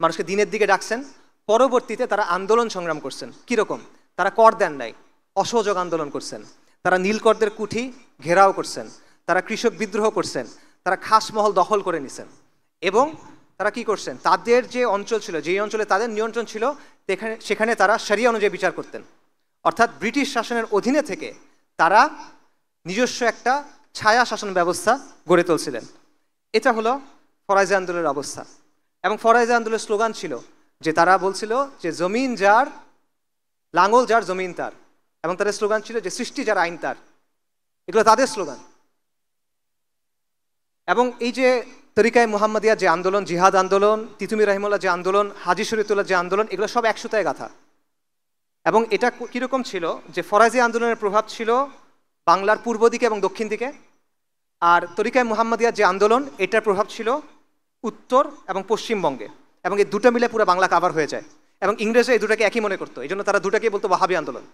মানুষকে দিনের দিকে ডাকছেন। পরবর্তীতে তারা আন্দোলন সংগ্রাম করছেন। কীরকম? তারা কর দেন নাই, অসহযোগ আন্দোলন করছেন। তারা নীলকরদের কুঠি ঘেরাও করছেন। তারা কৃষক বিদ্রোহ করছেন। তারা খাসমহল দখল করে নিছেন। এবং তারা কি করছেন? তাদের যে অঞ্চল ছিল, যেই অঞ্চলে তাদের নিয়ন্ত্রণ ছিল, সেখানে তারা শরিয়া অনুযায়ী বিচার করতেন। অর্থাৎ ব্রিটিশ শাসনের অধীনে থেকে তারা নিজস্ব একটা ছায়া শাসন ব্যবস্থা গড়ে তুলছিলেন। এটা হলো ফরাজি আন্দোলনের অবস্থা। এবং ফরাজি আন্দোলনের স্লোগান ছিল যে তারা বলছিল যে জমিন যার, লাঙ্গল যার, জমিন তার। এবং তাদের স্লোগান ছিল যে সৃষ্টি যার, আইন তার। এগুলো তাদের স্লোগান। এবং এই যে তরিকায়ে মুহাম্মাদিয়া যে আন্দোলন, জিহাদ আন্দোলন, তিতুমীর রাহিমাহুল্লাহ যে আন্দোলন, হাজী শরীয়তুল্লাহ যে আন্দোলন, এগুলো সব এক সুতায় গাঁথা। এবং এটা কীরকম ছিল যে ফরাজি আন্দোলনের প্রভাব ছিল বাংলার পূর্ব দিকে এবং দক্ষিণ দিকে, আর তরিকায়ে মুহাম্মাদিয়া যে আন্দোলন এটার প্রভাব ছিল উত্তর এবং পশ্চিমবঙ্গে। এবং এই দুটো মিলে পুরো বাংলা কাভার হয়ে যায়। এবং ইংরেজরা এই দুটাকে একই মনে করতো, এই জন্য তারা দুটাকে বলতো ওয়াহাবি আন্দোলন,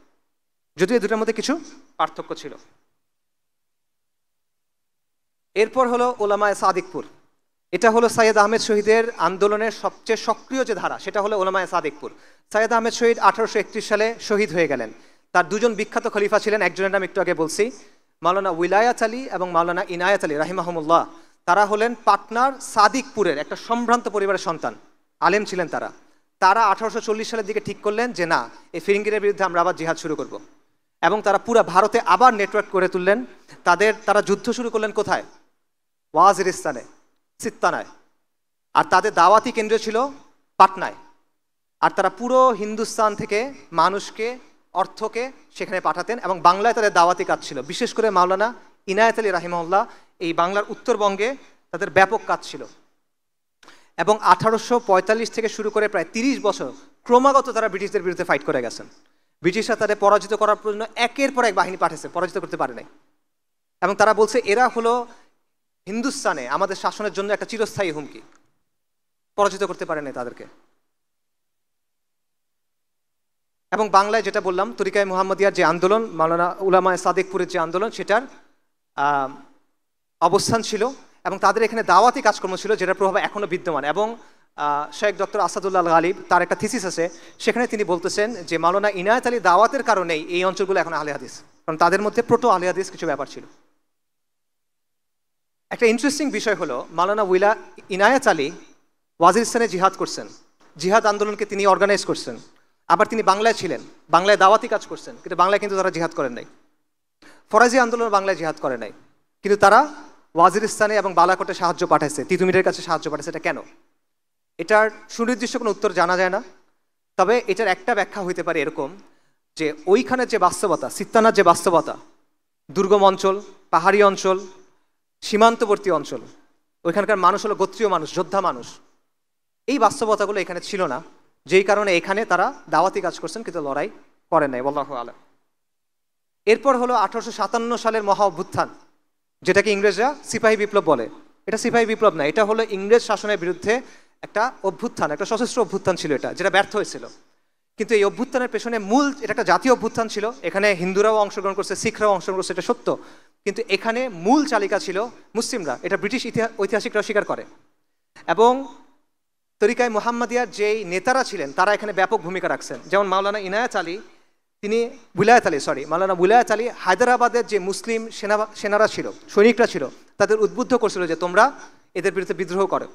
যদিও এই দুটার মধ্যে কিছু পার্থক্য ছিল। এরপর হলো ওলামায়ে সাদিকপুর। এটা হলো সৈয়দ আহমেদ শহীদের আন্দোলনের সবচেয়ে সক্রিয় যে ধারা, সেটা হলো ওলামায়ে সাদিকপুর। সৈয়দ আহমেদ শহীদ 1831 সালে শহীদ হয়ে গেলেন। তার দুজন বিখ্যাত খলিফা ছিলেন, একজনের নাম একটু আগে বলছি, মাওলানা উইলায়াত আলী এবং মাওলানা ইনায়াত আলী রাহিমাহুমুল্লাহ। তারা হলেন পাটনার সাদিকপুরের একটা সম্ভ্রান্ত পরিবারের সন্তান, আলেম ছিলেন তারা। তারা 1840 সালের দিকে ঠিক করলেন যে না, এই ফিরিঙ্গিদের বিরুদ্ধে আমরা আবার জিহাদ শুরু করব। এবং তারা পুরো ভারতে আবার নেটওয়ার্ক করে তুললেন। তারা যুদ্ধ শুরু করলেন কোথায়? ওয়াজিরিস্তানে, সিত্তানায়। আর তাদের দাওয়াতি কেন্দ্র ছিল পাটনায়। আর তারা পুরো হিন্দুস্তান থেকে মানুষকে, অর্থকে সেখানে পাঠাতেন। এবং বাংলায় তাদের দাওয়াতি কাজ ছিল, বিশেষ করে মাওলানা ইনায়াত আলী রাহিমাহুল্লাহ এই বাংলার উত্তরবঙ্গে তাদের ব্যাপক কাজ ছিল। এবং 1845 থেকে শুরু করে প্রায় 30 বছর ক্রমাগত তারা ব্রিটিশদের বিরুদ্ধে ফাইট করে গেছেন। ব্রিটিশরা তাদের পরাজিত করার জন্য একের পর এক বাহিনী পাঠিয়েছে, পরাজিত করতে পারে নাই। এবং তারা বলছে এরা হলো হিন্দুস্তানে আমাদের শাসনের জন্য একটা চিরস্থায়ী হুমকি, পরাজিত করতে পারেনি তাদেরকে। এবং বাংলায় যেটা বললাম, তরিকায়ে মুহাম্মদিয়ার যে আন্দোলন, মাওলানা উলামায়ে সাদিকপুরের যে আন্দোলন, সেটার অবস্থান ছিল এবং তাদের এখানে দাওয়াতি কাজকর্ম ছিল, যেটার প্রভাব এখনও বিদ্যমান। এবং শেখ ডক্টর আসাদুল্লাহ গালিব তার একটা থিসিস আছে, সেখানে তিনি বলতেছেন যে মাওলানা ইনায়েত আলী দাওয়াতের কারণেই এই অঞ্চলগুলো এখন আহলে হাদিস, কারণ তাদের মধ্যে প্রোটো আহলে হাদিস কিছু ব্যাপার ছিল। একটা ইন্টারেস্টিং বিষয় হলো, মাওলানা ইনায়েত আলী ওয়াজিরিস্তানে জিহাদ করছেন, জিহাদ আন্দোলনকে তিনি অর্গানাইজ করছেন। আবার তিনি বাংলায় ছিলেন, বাংলায় দাওয়াতি কাজ করছেন, কিন্তু বাংলায় কিন্তু তারা জিহাদ করেন নাই। ফরাজি আন্দোলন বাংলায় জিহাদ করে নাই, কিন্তু তারা ওয়াজিরিস্তানে এবং বালাকোটে সাহায্য পাঠাইছে, তিতুমিরের কাছে সাহায্য পাঠাইছে। এটা কেন? এটার সুনির্দিষ্ট কোনো উত্তর জানা যায় না, তবে এটার একটা ব্যাখ্যা হইতে পারে এরকম যে ওইখানের যে বাস্তবতা, সিত্তানার যে বাস্তবতা, দুর্গম অঞ্চল, পাহাড়ি অঞ্চল, সীমান্তবর্তী অঞ্চল, ওইখানকার মানুষ হলো গোত্রীয় মানুষ, যোদ্ধা মানুষ, এই বাস্তবতাগুলো এখানে ছিল না, যেই কারণে এখানে তারা দাওয়াতি কাজ করছেন কিন্তু লড়াই করেন নাই। আল্লাহু আ'লাম। এরপর হলো 1857 সালের মহা অভ্যুত্থান, যেটাকে ইংরেজরা সিপাহী বিপ্লব বলে। এটা সিপাহী বিপ্লব না, এটা হলো ইংরেজ শাসনের বিরুদ্ধে একটা অভ্যুত্থান, একটা সশস্ত্র অভ্যুত্থান ছিল এটা, যেটা ব্যর্থ হয়েছিল। কিন্তু এই অভ্যুত্থানের পেছনে মূল, এটা একটা জাতীয় অভ্যুত্থান ছিল, এখানে হিন্দুরাও অংশগ্রহণ করছে, শিখরাও অংশগ্রহণ করছে, এটা সত্য, কিন্তু এখানে মূল চালিকা ছিল মুসলিমরা, এটা ব্রিটিশ ঐতিহাসিকরা স্বীকার করে। এবং তরিকায় মুহাম্মদিয়ার যেই নেতারা ছিলেন তারা এখানে ব্যাপক ভূমিকা রাখছেন। যেমন মাওলানা উলায়াত আলী হায়দ্রাবাদের যে মুসলিম সেনারা ছিল, সৈনিকরা ছিল, তাদের উদ্বুদ্ধ করছিল যে তোমরা এদের বিরুদ্ধে বিদ্রোহ করো।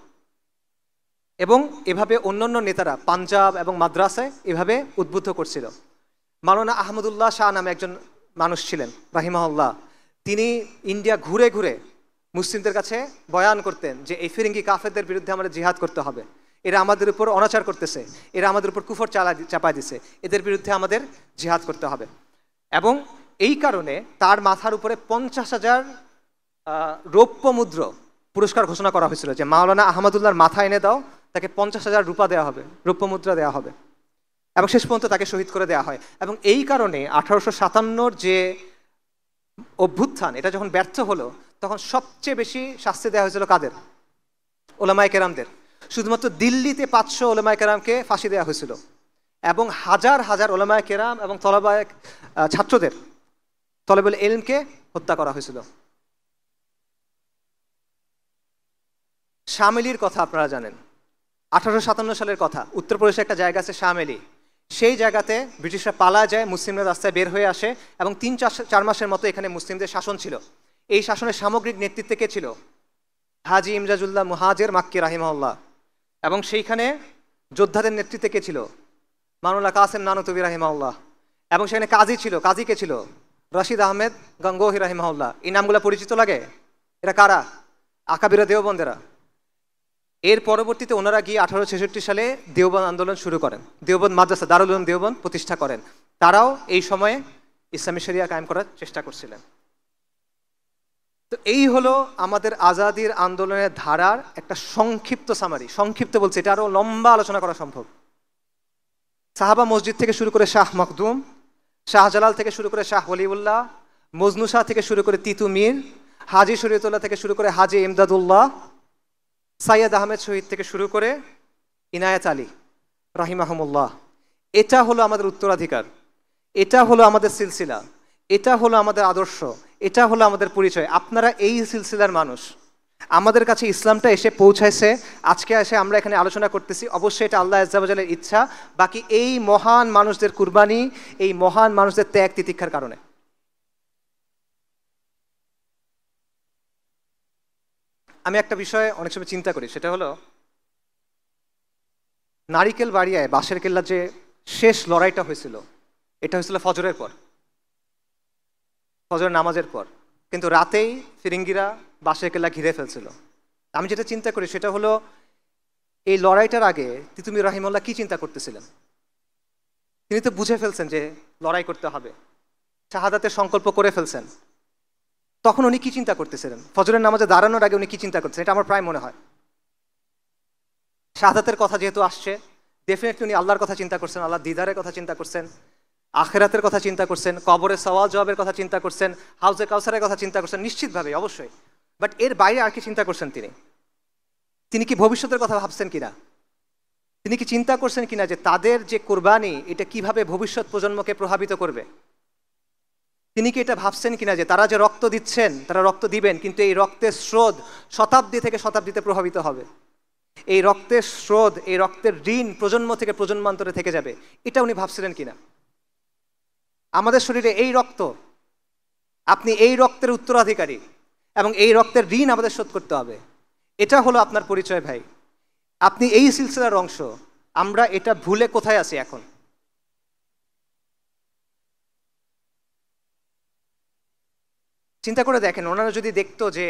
এবং এভাবে অন্যান্য নেতারা পাঞ্জাব এবং মাদ্রাসায় এভাবে উদ্বুদ্ধ করছিল। মাওলানা আহমদুল্লাহ শাহ নামে একজন মানুষ ছিলেন রাহিমাহুল্লাহ, তিনি ইন্ডিয়া ঘুরে ঘুরে মুসলিমদের কাছে বয়ান করতেন যে এই ফিরিঙ্গি কাফেরদের বিরুদ্ধে আমাদের জিহাদ করতে হবে, এরা আমাদের উপর অনাচার করতেছে, এরা আমাদের উপর কুফর চাপায় দিছে, এদের বিরুদ্ধে আমাদের জিহাদ করতে হবে। এবং এই কারণে তার মাথার উপরে 50,000 রৌপ্য মুদ্রা পুরস্কার ঘোষণা করা হয়েছিল, যে মাওলানা আহমদুল্লাহর মাথা এনে দাও, তাকে 50,000 রূপা দেওয়া হবে, রৌপ্য মুদ্রা দেওয়া হবে। এবং শেষ পর্যন্ত তাকে শহীদ করে দেওয়া হয়। এবং এই কারণে 1857 যে অভ্যুত্থান, এটা যখন ব্যর্থ হলো, তখন সবচেয়ে বেশি শাস্তি দেওয়া হয়েছিল কাদের? ওলামায়ে কেরামদের। শুধুমাত্র দিল্লিতে 500 ওলামায়ে কেরামকে ফাঁসি দেওয়া হয়েছিল, এবং হাজার হাজার ওলামায়ে কেরাম এবং ছাত্রদের, তলেবুল ইলমকে হত্যা করা হয়েছিল। শামেলির কথা আপনারা জানেন, 1857 সালের কথা। উত্তরপ্রদেশে একটা জায়গা আছে শামেলি, সেই জায়গাতে ব্রিটিশরা পালায় যায়, মুসলিমরা রাস্তায় বের হয়ে আসে, এবং 3-4 মাসের মতো এখানে মুসলিমদের শাসন ছিল। এই শাসনের সামগ্রিক নেতৃত্বে কে ছিল? হাজি ইমজাজুল্লাহ মুহাজির মাক্কি রাহিমাহুল্লাহ। এবং সেইখানে যোদ্ধাদের নেতৃত্বে কে ছিল? মাওলানা কাসেম নানুতুবি রাহিমাহুল্লাহ। এবং সেখানে কাজী ছিল, কাজী কে ছিল? রশিদ আহমেদ গঙ্গোহী রাহিমাহুল্লাহ। এই নামগুলো পরিচিত লাগে? এরা কারা? আকাবিরা দেওবন্দেরা। এর পরবর্তীতে ওনারা গিয়ে 1866 সালে দেওবন্দ আন্দোলন শুরু করেন, দেওবন্দ মাদ্রাসা দারুল উলুম দেওবন্দ প্রতিষ্ঠা করেন। তারাও এই সময়ে ইসলামী শরিয়া কায়েম করার চেষ্টা করছিলেন। তো এই হলো আমাদের আজাদির আন্দোলনের ধারার একটা সংক্ষিপ্ত সামারি। সংক্ষিপ্ত বলছে, এটা আরো লম্বা আলোচনা করা সম্ভব। সাহাবা মসজিদ থেকে শুরু করে শাহ মখদুম, শাহজালাল থেকে শুরু করে শাহ ওলিউল্লাহ, মজনু শাহ থেকে শুরু করে তিতু মীর, হাজি শরীয়তুল্লাহ থেকে শুরু করে হাজি ইমদাদুল্লাহ, সাইয়দ আহমেদ শহীদ থেকে শুরু করে ইনায়েত আলী রাহিমাহুমুল্লাহ। এটা হলো আমাদের উত্তরাধিকার, এটা হলো আমাদের সিলসিলা, এটা হলো আমাদের আদর্শ, এটা হলো আমাদের পরিচয়। আপনারা এই সিলসিলার মানুষ, আমাদের কাছে ইসলামটা এসে পৌঁছাইছে, আজকে এসে আমরা এখানে আলোচনা করতেছি। অবশ্যই এটা আল্লাহ আজ্জা ওয়া জাল্লার ইচ্ছা, বাকি এই মহান মানুষদের কুরবানি, এই মহান মানুষদের ত্যাগ তিতিক্ষার কারণে। আমি একটা বিষয়ে অনেক সময় চিন্তা করি, সেটা হলো নারিকেল বাড়িয়ায় বাঁশের কেল্লার যে শেষ লড়াইটা হয়েছিল, এটা হয়েছিল ফজরের পর, ফজরের নামাজের পর। কিন্তু রাতেই ফিরিঙ্গিরা বাঁশের কেল্লা ঘিরে ফেলছিল। আমি যেটা চিন্তা করি সেটা হলো, এই লড়াইটার আগে তিতুমির রাহিমাহুল্লাহ কি চিন্তা করতেছিলেন? তিনি তো বুঝে ফেলছেন যে লড়াই করতে হবে, শাহাদাতের সংকল্প করে ফেলছেন। তখন উনি কি চিন্তা করতেছিলেন? ফজরের নামাজে দাঁড়ানোর আগে উনি কি চিন্তা করতেছেন? এটা আমার প্রায় মনে হয় শাহাদাতের কথা যেহেতু আসছে, ডেফিনেটলি উনি আল্লাহর কথা চিন্তা করছেন, আল্লাহ দিদারের কথা চিন্তা করছেন, আখিরাতের কথা চিন্তা করছেন, কবরের সওয়াল জবাবের কথা চিন্তা করছেন, হাউজে কাউসারের কথা চিন্তা করছেন, নিশ্চিতভাবে অবশ্যই। বাট এর বাইরে আর কি চিন্তা করছেন তিনি কি ভবিষ্যতের কথা ভাবছেন কিনা? তিনি কি চিন্তা করছেন কিনা যে তাদের যে কোরবানি এটা কিভাবে ভবিষ্যৎ প্রজন্মকে প্রভাবিত করবে? তিনি কি এটা ভাবছেন কিনা যে তারা যে রক্ত দিচ্ছেন, তারা রক্ত দিবেন, কিন্তু এই রক্তের স্রোত শতাব্দী থেকে শতাব্দীতে প্রভাবিত হবে। এই রক্তের স্রোত, এই রক্তের ঋণ প্রজন্ম থেকে প্রজন্মান্তরে থেকে যাবে, এটা উনি ভাবছিলেন কিনা? আমাদের শরীরে এই রক্ত, আপনি এই রক্তের উত্তরাধিকারী এবং এই রক্তের ঋণ আমাদের শোধ করতে হবে। এটা হলো আপনার পরিচয় ভাই। আপনি এই সিলসিলার অংশ। আমরা এটা ভুলে কোথায় আছি এখন? চিন্তা করে দেখেন, ওনারা যদি দেখতো যে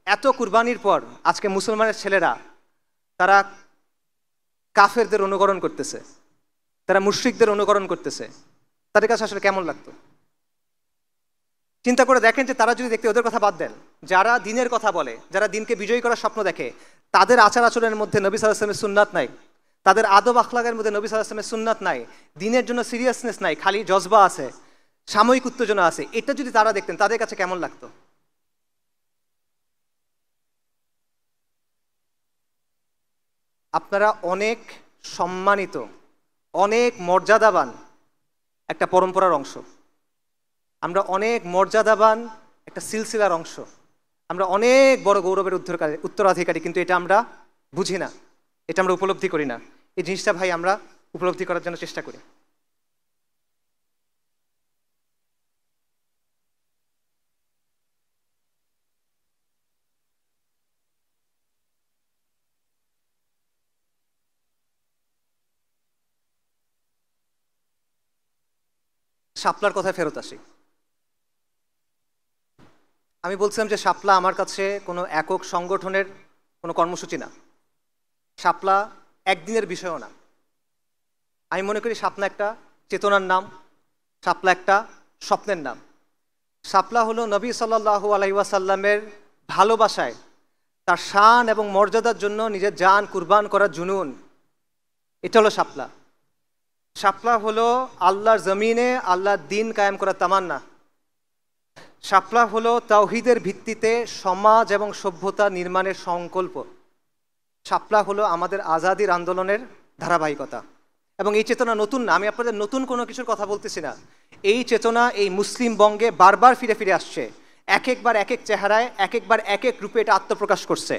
এত কুরবানির পর আজকে মুসলমানের ছেলেরা তারা কাফেরদের অনুকরণ করতেছে, তারা মুশরিকদের অনুকরণ করতেছে, তাদের কাছে আসলে কেমন লাগতো? চিন্তা করে দেখেন যে তারা যদি দেখতে, ওদের কথা বাদ দেন, যারা দিনের কথা বলে, যারা দিনকে বিজয়ী করার স্বপ্ন দেখে, তাদের আচার আচরণের মধ্যে নবী সাল্লাল্লাহু আলাইহি ওয়াসাল্লামের সুন্নাত নাই, তাদের আদব আখলাকের মধ্যে নবী সাল্লাল্লাহু আলাইহি ওয়াসাল্লামের সুন্নাত নাই, দিনের জন্য সিরিয়াসনেস নাই, খালি জজবা আছে, সাময়িক উত্তেজনা আছে, এটা যদি তারা দেখতেন তাদের কাছে কেমন লাগতো? আপনারা অনেক সম্মানিত, অনেক মর্যাদাবান একটা পরম্পরার অংশ। আমরা অনেক মর্যাদাবান একটা সিলসিলার অংশ। আমরা অনেক বড় গৌরবের উত্তরাধিকারী, কিন্তু এটা আমরা বুঝি না, এটা আমরা উপলব্ধি করি না। এই জিনিসটা ভাই আমরা উপলব্ধি করার জন্য চেষ্টা করি। শাপলার কথায় ফেরত আসি। আমি বলছিলাম যে শাপলা আমার কাছে কোনো একক সংগঠনের কোনো কর্মসূচি না, শাপলা একদিনের বিষয়ও না। আমি মনে করি শাপলা একটা চেতনার নাম, শাপলা একটা স্বপ্নের নাম। শাপলা হলো নবী সাল্লাল্লাহু আলাইহি ওয়াসাল্লামের ভালোবাসায়, তার শান এবং মর্যাদার জন্য নিজের জান কুরবান করার জুনুন, এটা হলো শাপলা। শাপলা হলো আল্লাহর জমিনে আল্লাহর দিন কায়েম করার তামান্না। শাপলা হলো তাওহীদের ভিত্তিতে সমাজ এবং সভ্যতা নির্মাণের সংকল্প। শাপলা হলো আমাদের আজাদির আন্দোলনের ধারাবাহিকতা। এবং এই চেতনা নতুন না, আমি আপনাদের নতুন কোনো কিছুর কথা বলতেছি না। এই চেতনা এই মুসলিম বঙ্গে বারবার ফিরে ফিরে আসছে, এক একবার এক এক চেহারায়, এক একবার এক এক রূপে এটা আত্মপ্রকাশ করছে।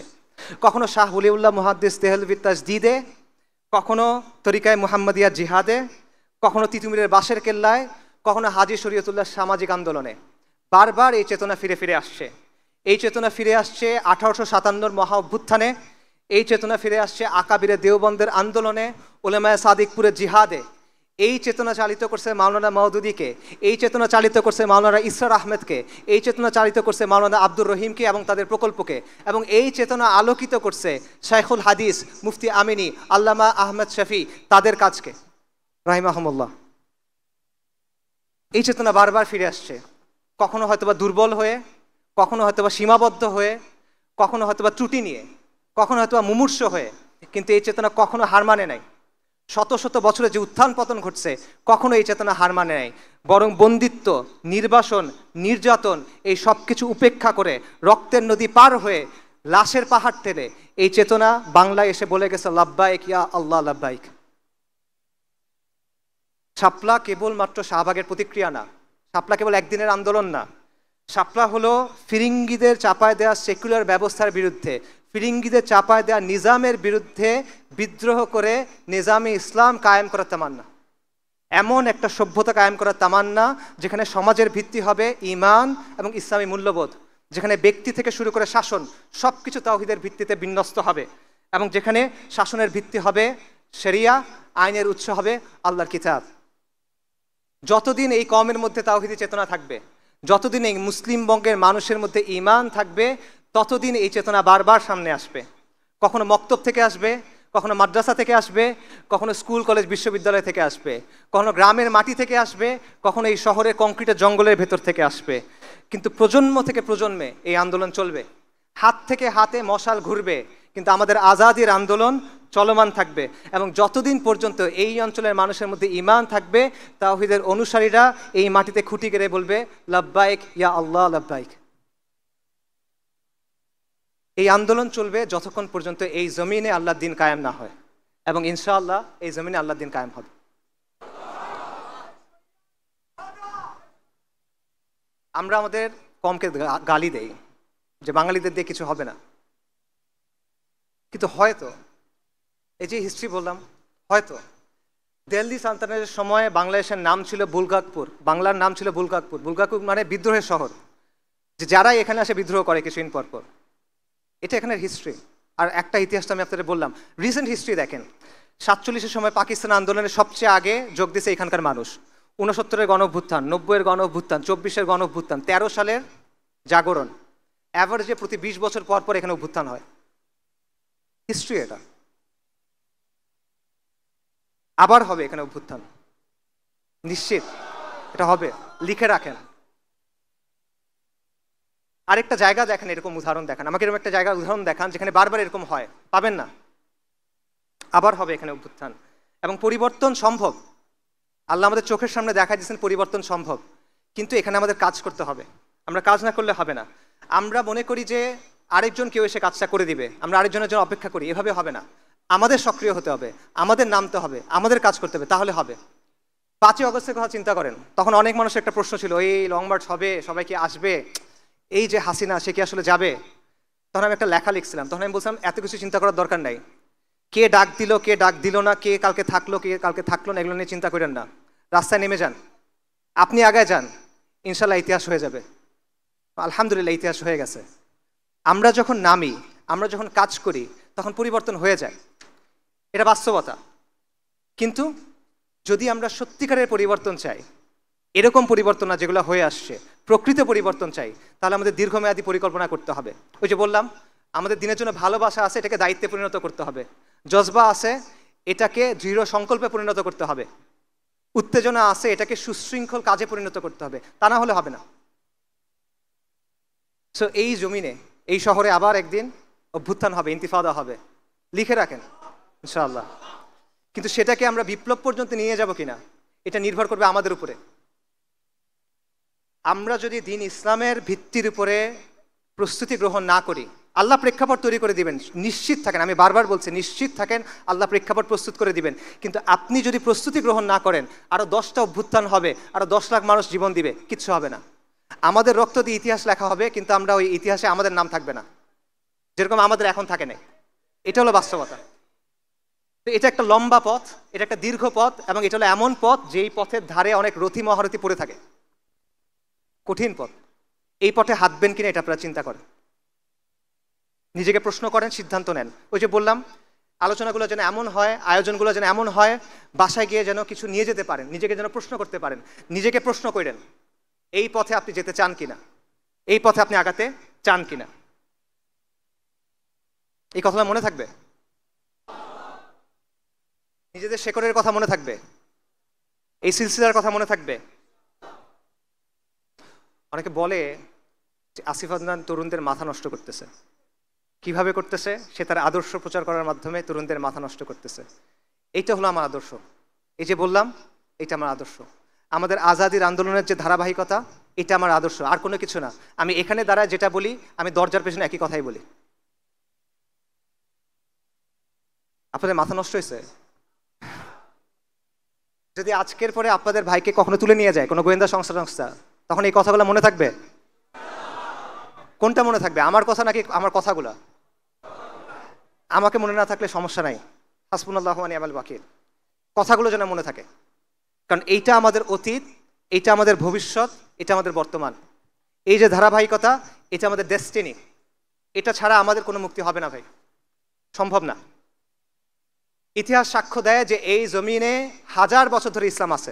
কখনো শাহ ওলিউল্লাহ মুহাদ্দিস দেহলভী তাজদীদে, কখনো তরিকায় মুহাম্মাদিয়া জিহাদে, কখনো তিতুমিরের বাঁশের কেল্লায়, কখনো হাজী শরীয়তুল্লাহ সামাজিক আন্দোলনে। বারবার এই চেতনা ফিরে ফিরে আসছে। এই চেতনা ফিরে আসছে 1857 মহা অভ্যুত্থানে, এই চেতনা ফিরে আসছে আকাবিরে দেওবন্দের আন্দোলনে, উলামায়ে সাদিকপুরের জিহাদে। এই চেতনা চালিত করছে মাওলানা মওদুদীকে, এই চেতনা চালিত করছে মাওলানা ইসরার আহমেদকে, এই চেতনা চালিত করছে মাওলানা আব্দুর রহিমকে এবং তাদের প্রকল্পকে, এবং এই চেতনা আলোকিত করছে শাইখুল হাদিস মুফতি আমিনী আল্লামা আহমেদ শফি তাদের কাজকে রাহিমাহুমুল্লাহ। এই চেতনা বারবার ফিরে আসছে, কখনো হয়তোবা দুর্বল হয়ে, কখনো হয়তোবা সীমাবদ্ধ হয়ে, কখনো হয়তোবা ত্রুটি নিয়ে, কখনো হয়তোবা মুমূর্ষ হয়ে, কিন্তু এই চেতনা কখনো হার মানে নাই। শত শত বছরে যে উত্থান পতন ঘটছে, কখনো এই চেতনা হার মানে নাই, বরং বন্দিত্ব, নির্বাসন, নির্যাতন এই সব কিছু উপেক্ষা করে রক্তের নদী পার হয়ে লাশের পাহাড় ঠেলে এই চেতনা বাংলায় এসে বলে গেছে লাব্বাইক ইয়া আল্লাহ লাব্বাইক। শাপলা কেবলমাত্র শাহবাগের প্রতিক্রিয়া না, শাপলা কেবল একদিনের আন্দোলন না। শাপলা হলো ফিরিঙ্গিদের চাপায় দেওয়া সেকুলার ব্যবস্থার বিরুদ্ধে, ফিরিঙ্গিদের চাপায় দেওয়া নিজামের বিরুদ্ধে বিদ্রোহ করে নিজামে ইসলাম কায়েম করার তামান্না। এমন একটা সভ্যতা কায়েম করার তামান্না যেখানে সমাজের ভিত্তি হবে ঈমান এবং ইসলামী মূল্যবোধ, যেখানে ব্যক্তি থেকে শুরু করে শাসন সব কিছু তাওহীদের ভিত্তিতে বিন্যস্ত হবে, এবং যেখানে শাসনের ভিত্তি হবে শরিয়া, আইনের উৎস হবে আল্লাহর কিতাব। যতদিন এই কওমের মধ্যে তাওহীদি চেতনা থাকবে, যতদিন এই মুসলিম বঙ্গের মানুষের মধ্যে ঈমান থাকবে, ততদিন এই চেতনা বারবার সামনে আসবে। কখনো মক্তব থেকে আসবে, কখনো মাদ্রাসা থেকে আসবে, কখনো স্কুল কলেজ বিশ্ববিদ্যালয় থেকে আসবে, কখনো গ্রামের মাটি থেকে আসবে, কখনো এই শহরের কংক্রিটের জঙ্গলের ভেতর থেকে আসবে। কিন্তু প্রজন্ম থেকে প্রজন্মে এই আন্দোলন চলবে, হাত থেকে হাতে মশাল ঘুরবে, কিন্তু আমাদের আজাদির আন্দোলন চলমান থাকবে। এবং যতদিন পর্যন্ত এই অঞ্চলের মানুষের মধ্যে ঈমান থাকবে, তাওহীদের অনুসারীরা এই মাটিতে খুঁটি গেড়ে বলবে লাব্বাইক ইয়া আল্লাহ লাব্বাইক। এই আন্দোলন চলবে যতক্ষণ পর্যন্ত এই জমিনে আল্লাহর দিন কায়েম না হয়, এবং ইনশাআল্লাহ এই জমিনে আল্লাহর দিন কায়েম হবে। আমরা আমাদের কমকে গালি দেই যে বাঙালিদের দিয়ে কিছু হবে না, কিন্তু হয়তো এই যে হিস্ট্রি বললাম, হয়তো দিল্লি সালতানাতের সময় বাংলাদেশের নাম ছিল বুলগাকপুর, বাংলার নাম ছিল বুলগাকপুর। বুলগাকপুর মানে বিদ্রোহের শহর, যে যারা এখানে আসে বিদ্রোহ করে কিছুদিন পর পর। এটা এখানের হিস্ট্রি। আর একটা ইতিহাসটা আমি আপনাদের বললাম, রিসেন্ট হিস্ট্রি দেখেন। 47-এর সময় পাকিস্তান আন্দোলনের সবচেয়ে আগে যোগ দিয়েছে এখানকার মানুষ। 69-এর গণ অভ্যুত্থান, 90-এর গণ অভ্যুত্থান, 24-এর গণ অভ্যুত্থান, 13 সালের জাগরণ, অ্যাভারেজে প্রতি 20 বছর পর পর এখানে অভ্যুত্থান হয়। হিস্ট্রি এটা। আবার হবে এখানে অভ্যুত্থান, নিশ্চিত এটা হবে, লিখে রাখেন। আরেকটা জায়গা দেখেন, এরকম উদাহরণ দেখান আমাকে, এরকম একটা জায়গার উদাহরণ দেখান যেখানে বারবার এরকম হয়, পাবেন না। আবার হবে এখানে অভ্যুত্থান, এবং পরিবর্তন সম্ভব। আল্লাহ আমাদের চোখের সামনে দেখা দিয়েছেন পরিবর্তন সম্ভব, কিন্তু এখানে আমাদের কাজ করতে হবে। আমরা কাজ না করলে হবে না। আমরা মনে করি যে আরেকজন কেউ এসে কাজটা করে দিবে, আমরা আরেকজনের জন্য অপেক্ষা করি, এভাবে হবে না। আমাদের সক্রিয় হতে হবে, আমাদের নামতে হবে, আমাদের কাজ করতে হবে, তাহলে হবে। 5ই আগস্টের কথা চিন্তা করেন, তখন অনেক মানুষের একটা প্রশ্ন ছিল, এই লং মার্চ হবে, সবাই কি আসবে, এই যে হাসিনা সে কি আসলে যাবে? তখন আমি একটা লেখা লিখছিলাম, তখন আমি বলছিলাম এত কিছু চিন্তা করার দরকার নাই। কে ডাক দিল, কে ডাক দিল না, কে কালকে থাকলো, কে কালকে থাকলো না, এগুলো নিয়ে চিন্তা করেন না। রাস্তায় নেমে যান, আপনি আগায় যান, ইনশাল্লাহ ইতিহাস হয়ে যাবে। আলহামদুলিল্লাহ ইতিহাস হয়ে গেছে। আমরা যখন নামি, আমরা যখন কাজ করি, তখন পরিবর্তন হয়ে যায়, এটা বাস্তবতা। কিন্তু যদি আমরা সত্যিকারের পরিবর্তন চাই, এরকম পরিবর্তন না যেগুলো হয়ে আসছে, প্রকৃত পরিবর্তন চাই, তাহলে আমাদের দীর্ঘমেয়াদী পরিকল্পনা করতে হবে। ওই যে বললাম, আমাদের দিনের জন্য ভালোবাসা আছে, এটাকে দায়িত্বে পরিণত করতে হবে। জজবা আছে, এটাকে দৃঢ় সংকল্পে পরিণত করতে হবে। উত্তেজনা আছে, এটাকে সুশৃঙ্খল কাজে পরিণত করতে হবে, তা না হলে হবে না। সো এই জমিনে, এই শহরে আবার একদিন অভ্যুত্থান হবে, ইন্তিফাদা হবে, লিখে রাখেন ইনশাআল্লাহ। কিন্তু সেটাকে আমরা বিপ্লব পর্যন্ত নিয়ে যাব কিনা, এটা নির্ভর করবে আমাদের উপরে। আমরা যদি দিন ইসলামের ভিত্তির উপরে প্রস্তুতি গ্রহণ না করি, আল্লাহ প্রেক্ষাপট তৈরি করে দিবেন, নিশ্চিত থাকেন, আমি বারবার বলছি নিশ্চিত থাকেন, আল্লাহ প্রেক্ষাপট প্রস্তুত করে দিবেন। কিন্তু আপনি যদি প্রস্তুতি গ্রহণ না করেন, আরও 10টা অভ্যুত্থান হবে, আরও 10 লাখ মানুষ জীবন দিবে, কিচ্ছু হবে না। আমাদের রক্ত দিয়ে ইতিহাস লেখা হবে, কিন্তু আমরা ওই ইতিহাসে আমাদের নাম থাকবে না, যেরকম আমাদের এখন থাকে না। এটা হলো বাস্তবতা। তো এটা একটা লম্বা পথ, এটা একটা দীর্ঘ পথ, এবং এটা হলো এমন পথ যেই পথের ধারে অনেক রথী মহারথী পড়ে থাকে, কঠিন পথ। এই পথে হাঁটবেন কিনা এটা আপনারা চিন্তা করেন, নিজেকে প্রশ্ন করেন, সিদ্ধান্ত নেন। ওই যে বললাম, আলোচনাগুলো যেন এমন হয়, আয়োজনগুলো যেন এমন হয়, বাসায় গিয়ে যেন কিছু নিয়ে যেতে পারেন, নিজেকে যেন প্রশ্ন করতে পারেন, নিজেকে প্রশ্ন করেন এই পথে আপনি যেতে চান কিনা, এই পথে আপনি আগাতে চান কিনা। এই কথাটা মনে থাকবে, নিজেদের শেকড়ের কথা মনে থাকবে, এই সিলসিলার কথা মনে থাকবে। অনেকে বলে যে আসিফ আদনান তরুণদের মাথা নষ্ট করতেছে। কিভাবে করতেছে? সে তার আদর্শ প্রচার করার মাধ্যমে তরুণদের মাথা নষ্ট করতেছে। এইটা হলো আমার আদর্শ। এই যে বললাম, এটা আমার আদর্শ। আমাদের আজাদির আন্দোলনের যে ধারাবাহিকতা, এটা আমার আদর্শ, আর কোনো কিছু না। আমি এখানে দাঁড়ায় যেটা বলি, আমি দরজার পেছনে একই কথাই বলি। আপনাদের মাথা নষ্ট হয়েছে? যদি আজকের পরে আপনাদের ভাইকে কখনো তুলে নিয়ে যায় কোনো গোয়েন্দা সংস্থা, তখন এই কথাগুলো মনে থাকবে? কোনটা মনে থাকবে, আমার কথা নাকি আমার কথাগুলা? আমাকে মনে না থাকলে সমস্যা নাই, হাসবুনাল্লাহু ওয়া নি'মাল ওয়াকিল। কথাগুলো যেন মনে থাকে, কারণ এইটা আমাদের অতীত, এইটা আমাদের ভবিষ্যৎ, এটা আমাদের বর্তমান। এই যে ধারাবাহিকতা, এটা আমাদের ডেস্টিনি। এটা ছাড়া আমাদের কোনো মুক্তি হবে না ভাই, সম্ভব না। ইতিহাস সাক্ষ্য দেয় যে এই জমিনে 1000 বছর ধরে ইসলাম আছে।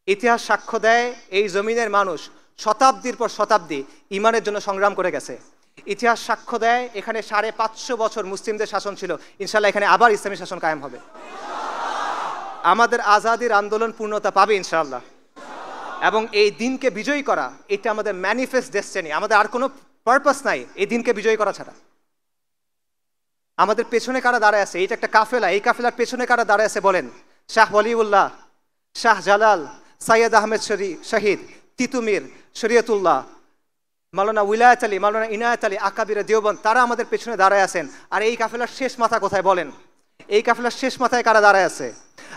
ইতিহাস সাক্ষ্য দেয় এই জমিনের মানুষ শতাব্দীর পর শতাব্দী ইমানের জন্য সংগ্রাম করে গেছে। ইতিহাস সাক্ষ্য দেয় এখানে 550 বছর মুসলিমদের শাসন ছিল, ইনশাল্লাহ এখানে আবার ইসলামী শাসন কায়েম হবে। আমাদের আজাদির আন্দোলন পূর্ণতা পাবে ইনশাআল্লাহ, এবং এই দিনকে বিজয়ী করা, এটা আমাদের ম্যানিফেস্ট ডেস্টিনি। আমাদের আর কোনো পারপাস নাই এই দিনকে বিজয়ী করা ছাড়া। আমাদের পেছনে কারা দাঁড়ায় আছে? এইটা একটা কাফেলা, এই কাফেলার পেছনে কারা দাঁড়ায় আছে বলেন? শাহ ওয়ালিউল্লাহ, শাহ জালাল, সৈয়দ আহমেদ শহীদ, তিতুমির, শরীয়তুল্লাহ, মাওলানা উইলায়াত আলী, মাওলানা ইনায়াত আলী, আকাবিরে দেওবন্দ, তারা আমাদের পেছনে দাঁড়ায় আছেন। আর এই কাফেলার শেষ মাথা কোথায় বলেন? এই কাফেলার শেষ মাথায় কারা দাঁড়ায় আছে?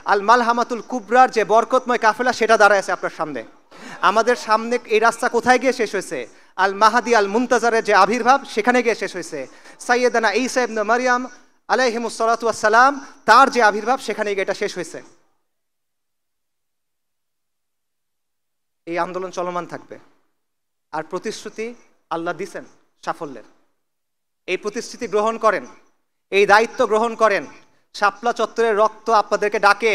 আল মালহামাতুল কুবরার যে বরকতময় কাফেলা, সেটা দাঁড়ায় আছে আপনার সামনে। আমাদের সামনে এই রাস্তা কোথায় গিয়ে শেষ হয়েছে? আল মাহাদি আল মুনতাজারের যে আবির্ভাব, সেখানে গিয়ে শেষ হয়েছে। সাইয়েদানা ঈসা ইবনে মারইয়াম আলাইহিমুস সালাতু ওয়াস সালাম, তার যে আবির্ভাব, সেখানে গিয়ে এটা শেষ হয়েছে। এই আন্দোলন চলমান থাকবে। আর প্রতিশ্রুতি আল্লাহ দিছেন সাফল্যের। এই প্রতিশ্রুতি গ্রহণ করেন, এই দায়িত্ব গ্রহণ করেন। শাপলা চত্বরের রক্ত আপনাদেরকে ডাকে,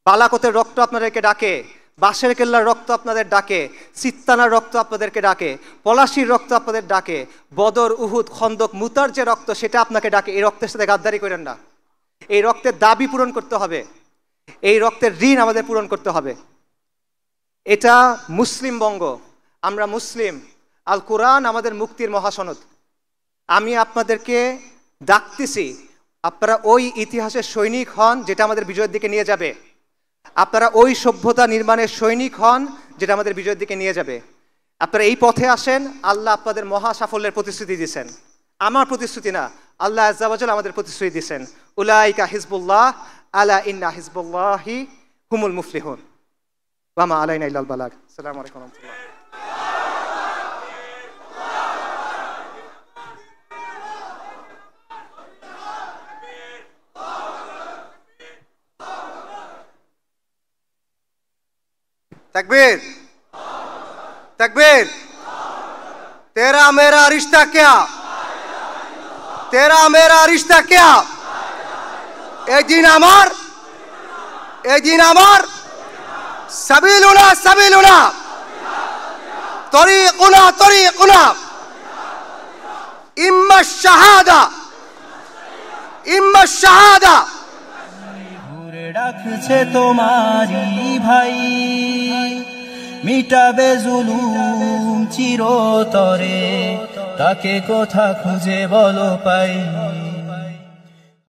বালাকোটের রক্ত আপনাদেরকে ডাকে, বাঁশের কেল্লার রক্ত আপনাদের ডাকে, সিত্তানার রক্ত আপনাদেরকে ডাকে, পলাশির রক্ত আপনাদের ডাকে, বদর, উহুদ, খন্দক, মুতার যে রক্ত, সেটা আপনাকে ডাকে। এই রক্তের সাথে গাদ্দারি করেন না। এই রক্তের দাবি পূরণ করতে হবে, এই রক্তের ঋণ আমাদের পূরণ করতে হবে। এটা মুসলিম বঙ্গ, আমরা মুসলিম। আল কোরআন আমাদের মুক্তির মহাসনদ। আমি আপনাদেরকে ডাকতেছি, আপনারা ওই ইতিহাসের সৈনিক হন যেটা আমাদের বিজয়ের দিকে নিয়ে যাবে। আপনারা ওই সভ্যতা নির্মাণের সৈনিক হন যেটা আমাদের বিজয়ের দিকে নিয়ে যাবে। আপনারা এই পথে আসেন। আল্লাহ আপনাদের মহা সাফল্যের প্রতিশ্রুতি দিয়েছেন। আমার প্রতিশ্রুতি না, আল্লাহ আজ্জা ওয়া জাল আমাদের প্রতিশ্রুতি দিয়েছেন। উলাইকা হিজবুল্লাহ আলা ইন্না হিজবুল্লাহি হুমুল মুফলিহুন ওয়া মা আলাইনা ইল্লাল বালাগ। আসসালামু আলাইকুম ওয়া রাহমাতুল্লাহ। तकबीर तकबीर। तेरा मेरा रिश्ता क्या, तेरा मेरा रिश्ता क्या? ए दिन अमर, ए दिन अमर। सबीलुना सबीलुना, तरीकुना तरीकुना। इम्मा शहादा, इम्मा शहादा। ডাকছে তোমারি ভাই, মিটাবে জুলুম চিরতরে, তাকে কোথা খুঁজে বলো পাই?